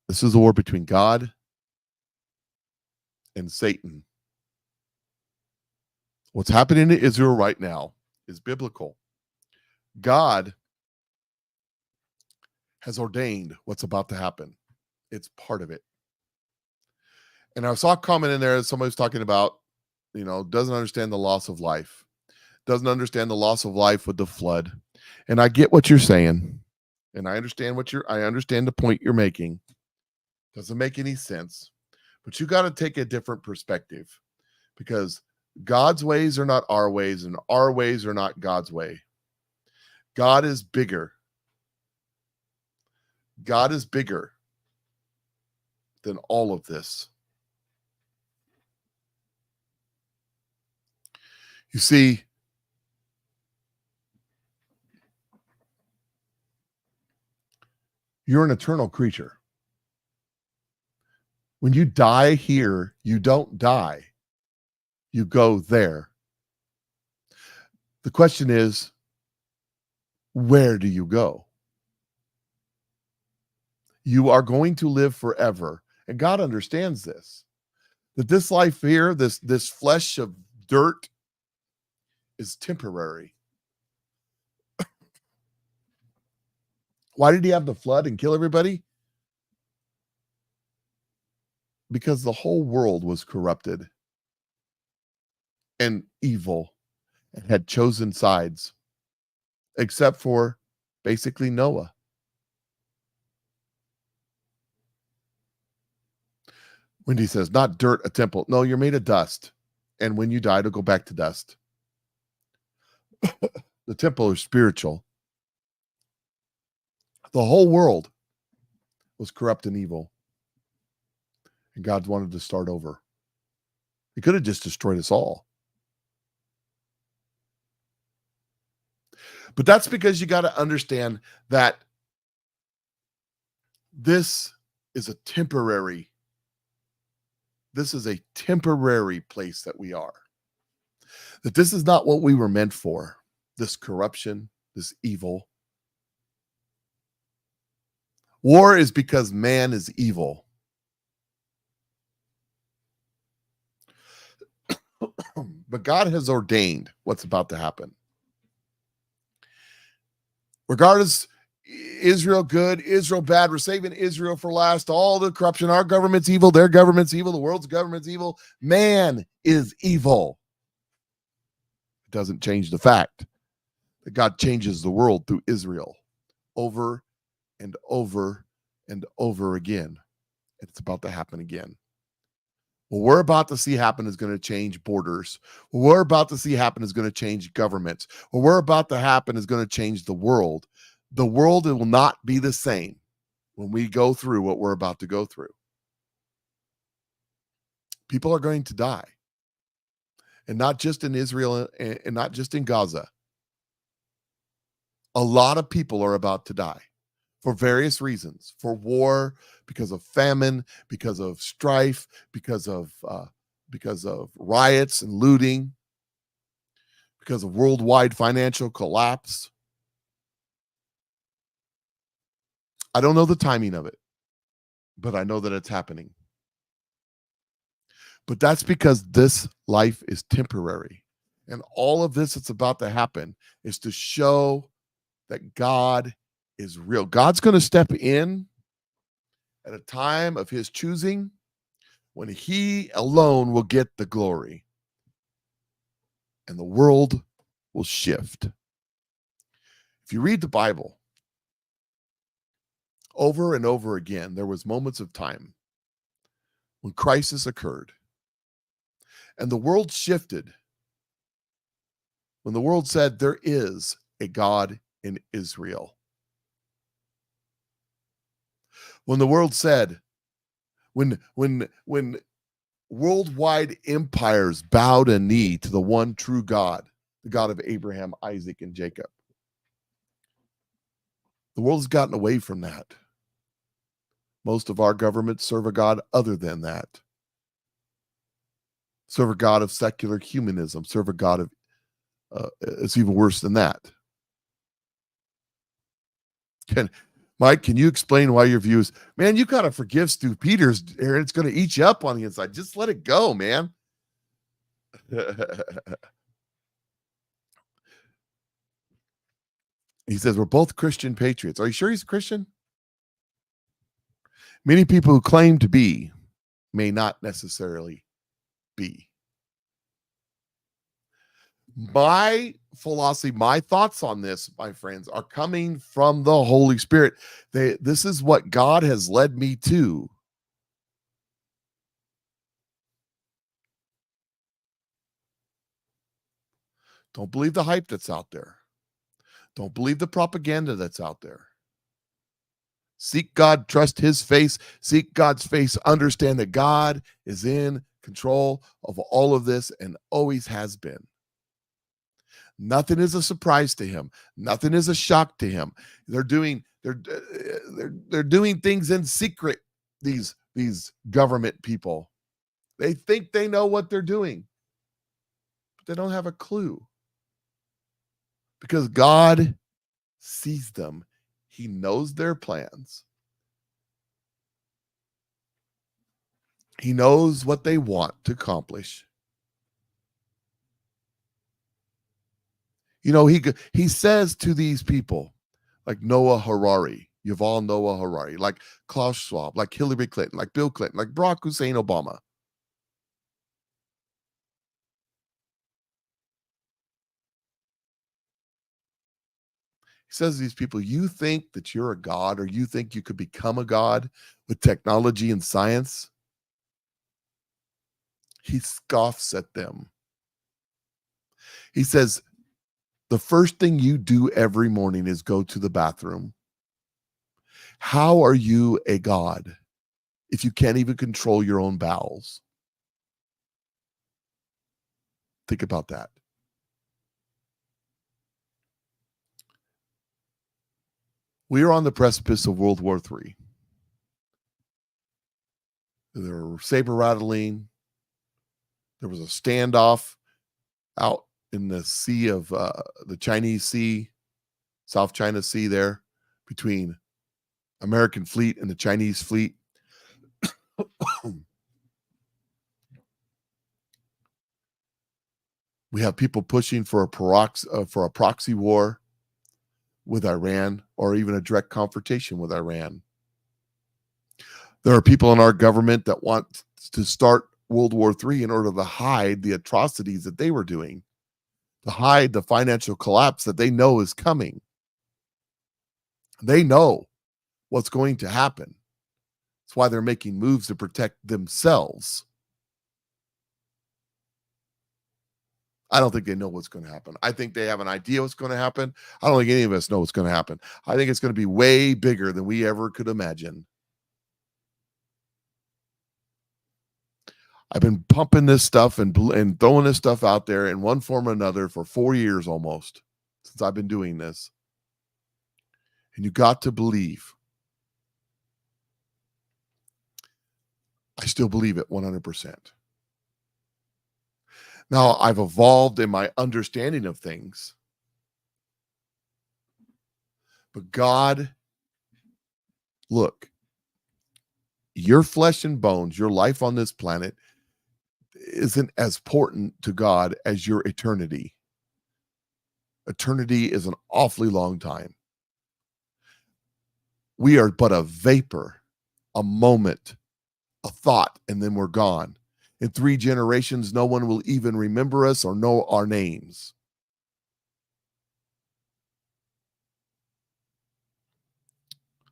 Speaker 1: This is a war between God and Satan. What's happening to Israel right now is biblical. God has ordained what's about to happen. It's part of it. And I saw a comment in there that somebody was talking about, doesn't understand the loss of life, doesn't understand the loss of life with the flood. And I get what you're saying. And I understand I understand the point you're making. Doesn't make any sense. But you got to take a different perspective, because God's ways are not our ways, and our ways are not God's way. God is bigger. God is bigger than all of this. You see, you're an eternal creature. When you die here, you don't die. You go there. The question is, where do you go? You are going to live forever. And God understands this. That this life here, this flesh of dirt, is temporary. Why did he have the flood and kill everybody? Because the whole world was corrupted and evil and had chosen sides, except for basically Noah. Wendy says, not dirt, a temple. No, you're made of dust. And when you die, it'll go back to dust. The temple is spiritual. The whole world was corrupt and evil. And God wanted to start over. He could have just destroyed us all. But that's because you got to understand that this is a temporary place that we are. That this is not what we were meant for. This corruption, this evil. War is because man is evil. But God has ordained what's about to happen. Regardless, Israel good, Israel bad, we're saving Israel for last. All the corruption, our government's evil, their government's evil, the world's government's evil. Man is evil. It doesn't change the fact that God changes the world through Israel over and over and over again. It's about to happen again. What we're about to see happen is going to change borders. What we're about to see happen is going to change governments. What we're about to happen is going to change the world. The world will not be the same when we go through what we're about to go through. People are going to die. And not just in Israel and not just in Gaza. A lot of people are about to die for various reasons. For war, because of famine, because of strife, because of riots and looting, because of worldwide financial collapse. I don't know the timing of it, but I know that it's happening. But that's because this life is temporary. And all of this that's about to happen is to show that God is real. God's going to step in at a time of his choosing when he alone will get the glory. And the world will shift. If you read the Bible, over and over again, there was moments of time when crisis occurred. And the world shifted when the world said there is a God in Israel. When the world said, when worldwide empires bowed a knee to the one true God, the God of Abraham, Isaac, and Jacob. The world has gotten away from that. Most of our governments serve a God other than that. Serve a God of secular humanism. Serve a God of, it's even worse than that. Mike, can you explain why your views? Man, you got to forgive Stu Peters, Aaron. It's going to eat you up on the inside. Just let it go, man. He says, we're both Christian patriots. Are you sure he's a Christian? Many people who claim to be may not necessarily be. My philosophy, my thoughts on this, my friends, are coming from the Holy Spirit. This is what God has led me to. Don't believe the hype that's out there. Don't believe the propaganda that's out there. Seek God, trust his face, seek God's face, understand that God is in control of all of this and always has been. Nothing is a surprise to him. Nothing is a shock to him. They're doing things in secret, these government people. They think they know what they're doing, but they don't have a clue. Because God sees them. He knows their plans. He knows what they want to accomplish. You know, he says to these people, like Noah Harari, Yuval Noah Harari, like Klaus Schwab, like Hillary Clinton, like Bill Clinton, like Barack Hussein Obama. He says to these people, you think that you're a god, or you think you could become a god with technology and science? He scoffs at them. He says, the first thing you do every morning is go to the bathroom. How are you a god if you can't even control your own bowels? Think about that. We are on the precipice of World War III. There were saber rattling. There was a standoff out in the sea of the Chinese Sea, South China Sea there, between American fleet and the Chinese fleet. We have people pushing for a proxy war with Iran, or even a direct confrontation with Iran. There are people in our government that want to start World War III in order to hide the atrocities that they were doing, to hide the financial collapse that they know is coming. They know what's going to happen. That's why they're making moves to protect themselves. I don't think they know what's going to happen. I think they have an idea what's going to happen. I don't think any of us know what's going to happen. I think it's going to be way bigger than we ever could imagine. I've been pumping this stuff and throwing this stuff out there in one form or another for 4 years almost since I've been doing this. And you got to believe. I still believe it 100%. Now, I've evolved in my understanding of things. But God, look, your flesh and bones, your life on this planet isn't as important to God as your eternity. Eternity is an awfully long time. We are but a vapor, a moment, a thought, and then we're gone. In 3 generations, no one will even remember us or know our names.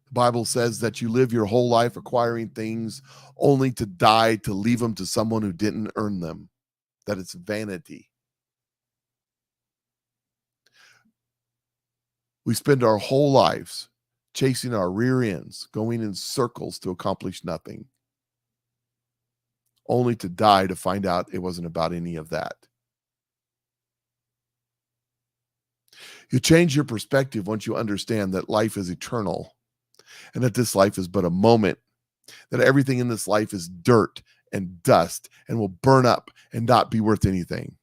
Speaker 1: The Bible says that you live your whole life acquiring things only to die, to leave them to someone who didn't earn them, that it's vanity. We spend our whole lives chasing our rear ends, going in circles to accomplish nothing, only to die to find out it wasn't about any of that. You change your perspective once you understand that life is eternal and that this life is but a moment, that everything in this life is dirt and dust and will burn up and not be worth anything.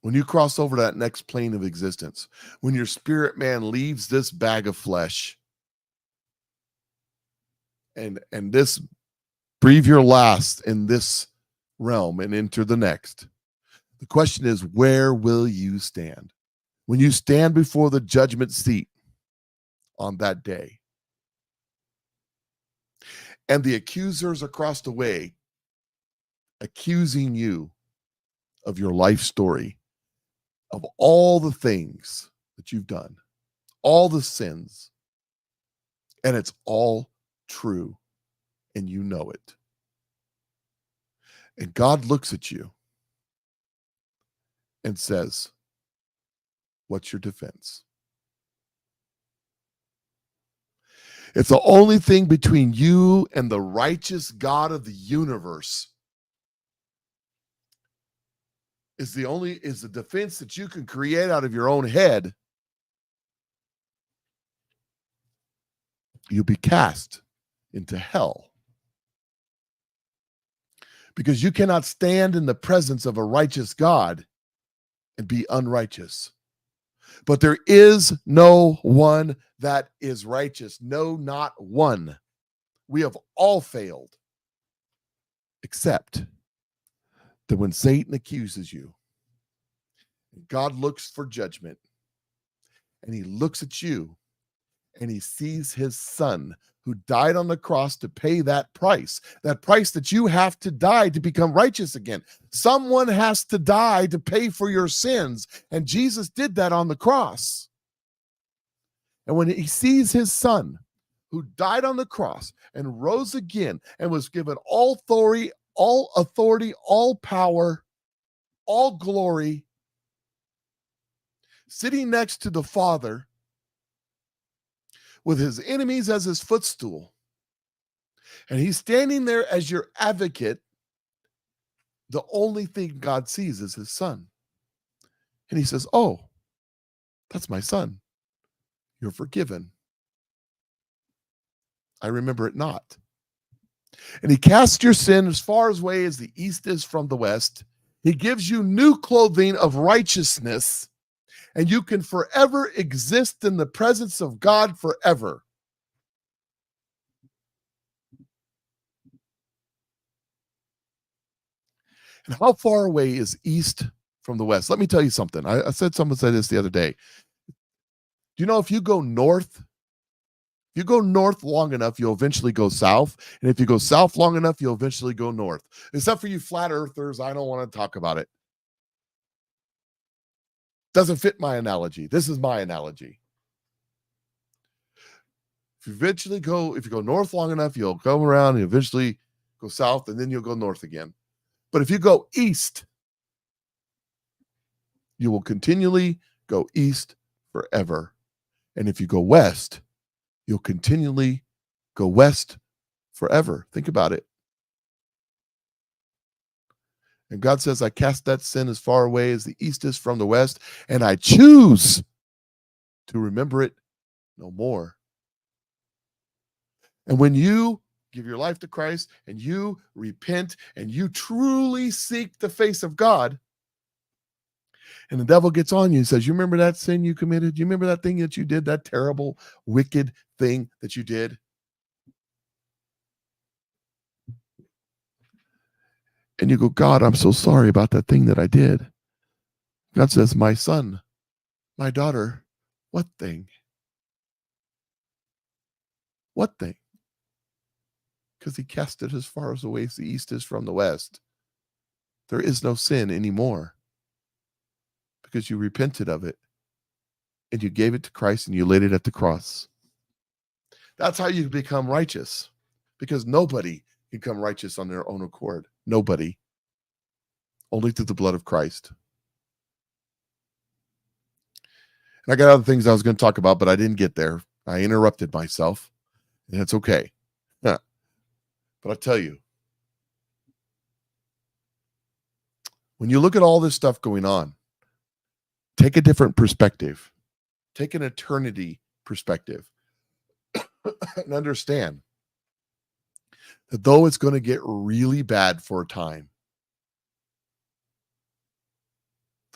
Speaker 1: When you cross over to that next plane of existence, when your spirit man leaves this bag of flesh and this breathe your last in this realm and enter the next, the question is, where will you stand? When you stand before the judgment seat on that day, and the accusers across the way accusing you of your life story, of all the things that you've done, all the sins, and it's all true, and you know it. And God looks at you and says, what's your defense? It's the only thing between you and the righteous God of the universe. Is the defense that you can create out of your own head. You'll be cast into hell. Because you cannot stand in the presence of a righteous God and be unrighteous. But there is no one that is righteous. No, not one. We have all failed. Except that when Satan accuses you, God looks for judgment, and he looks at you, and he sees his son who died on the cross to pay that price that you have to die to become righteous again. Someone has to die to pay for your sins, and Jesus did that on the cross. And when he sees his son who died on the cross and rose again and was given all authority, all power, all glory, sitting next to the Father with his enemies as his footstool, and he's standing there as your advocate, the only thing God sees is his son. And he says, oh, that's my son. You're forgiven. I remember it not. And he casts your sin as far away as the east is from the west. He gives you new clothing of righteousness, and you can forever exist in the presence of God forever. And how far away is east from the west? Let me tell you something. Someone said this the other day. Do you know if you go north long enough, you'll eventually go south. And if you go south long enough, you'll eventually go north. Except for you flat earthers, I don't want to talk about it. Doesn't fit my analogy. This is my analogy. If you go north long enough, you'll come around and eventually go south, and then you'll go north again. But if you go east, you will continually go east forever. And if you go west, you'll continually go west forever. Think about it. And God says, I cast that sin as far away as the east is from the west, and I choose to remember it no more. And when you give your life to Christ and you repent and you truly seek the face of God, and the devil gets on you and says, you remember that sin you committed? You remember that thing that you did, that terrible, wicked thing that you did? And you go, God, I'm so sorry about that thing that I did. God says, my son, my daughter, what thing? What thing? Because he cast it as far away as the east is from the west. There is no sin anymore because you repented of it and you gave it to Christ and you laid it at the cross. That's how you become righteous, because nobody can become righteous on their own accord. Nobody. Only through the blood of Christ. And I got other things I was going to talk about, but I didn't get there. I interrupted myself, and it's okay. But I'll tell you, when you look at all this stuff going on, take a different perspective. Take an eternity perspective. And understand that though it's going to get really bad for a time,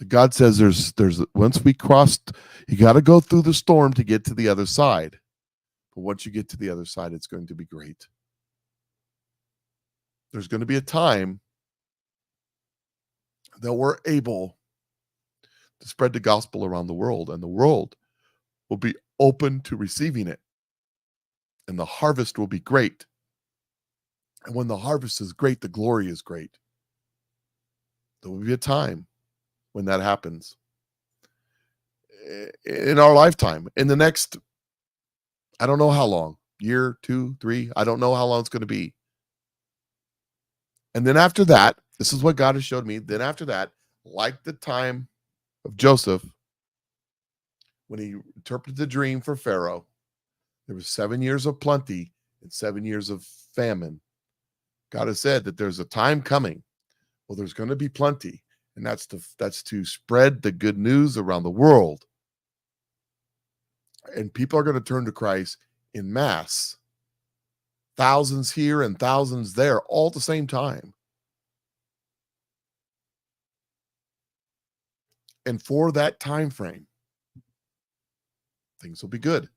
Speaker 1: God says there's once we crossed, you got to go through the storm to get to the other side. But once you get to the other side, it's going to be great. There's going to be a time that we're able to spread the gospel around the world, and the world will be open to receiving it. And the harvest will be great. And when the harvest is great, the glory is great. There will be a time when that happens in our lifetime, in the next, I don't know how long, year, 2, 3, I don't know how long it's going to be. And then after that, this is what God has showed me. Then after that, like the time of Joseph, when he interpreted the dream for Pharaoh, there was 7 years of plenty and 7 years of famine. God has said that there's a time coming. Well, there's going to be plenty, and that's to spread the good news around the world. And people are going to turn to Christ in mass. Thousands here and thousands there, all at the same time. And for that time frame, things will be good.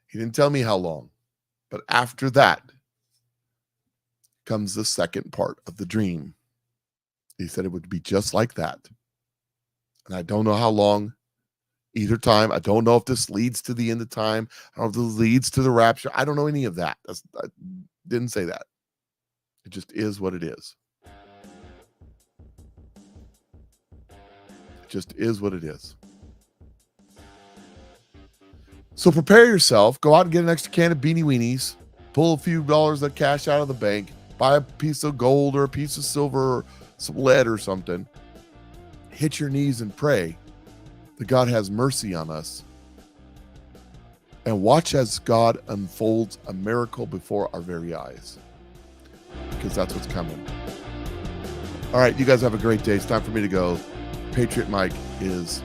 Speaker 1: He didn't tell me how long, but after that comes the second part of the dream. He said it would be just like that. And I don't know how long either time. I don't know if this leads to the end of time. I don't know if this leads to the rapture. I don't know any of that. I didn't say that. It just is what it is. It just is what it is. So prepare yourself. Go out and get an extra can of Beanie Weenies. Pull a few dollars of cash out of the bank. Buy a piece of gold or a piece of silver or some lead or something. Hit your knees and pray that God has mercy on us. And watch as God unfolds a miracle before our very eyes. Because that's what's coming. All right, you guys have a great day. It's time for me to go. Patriot Mike is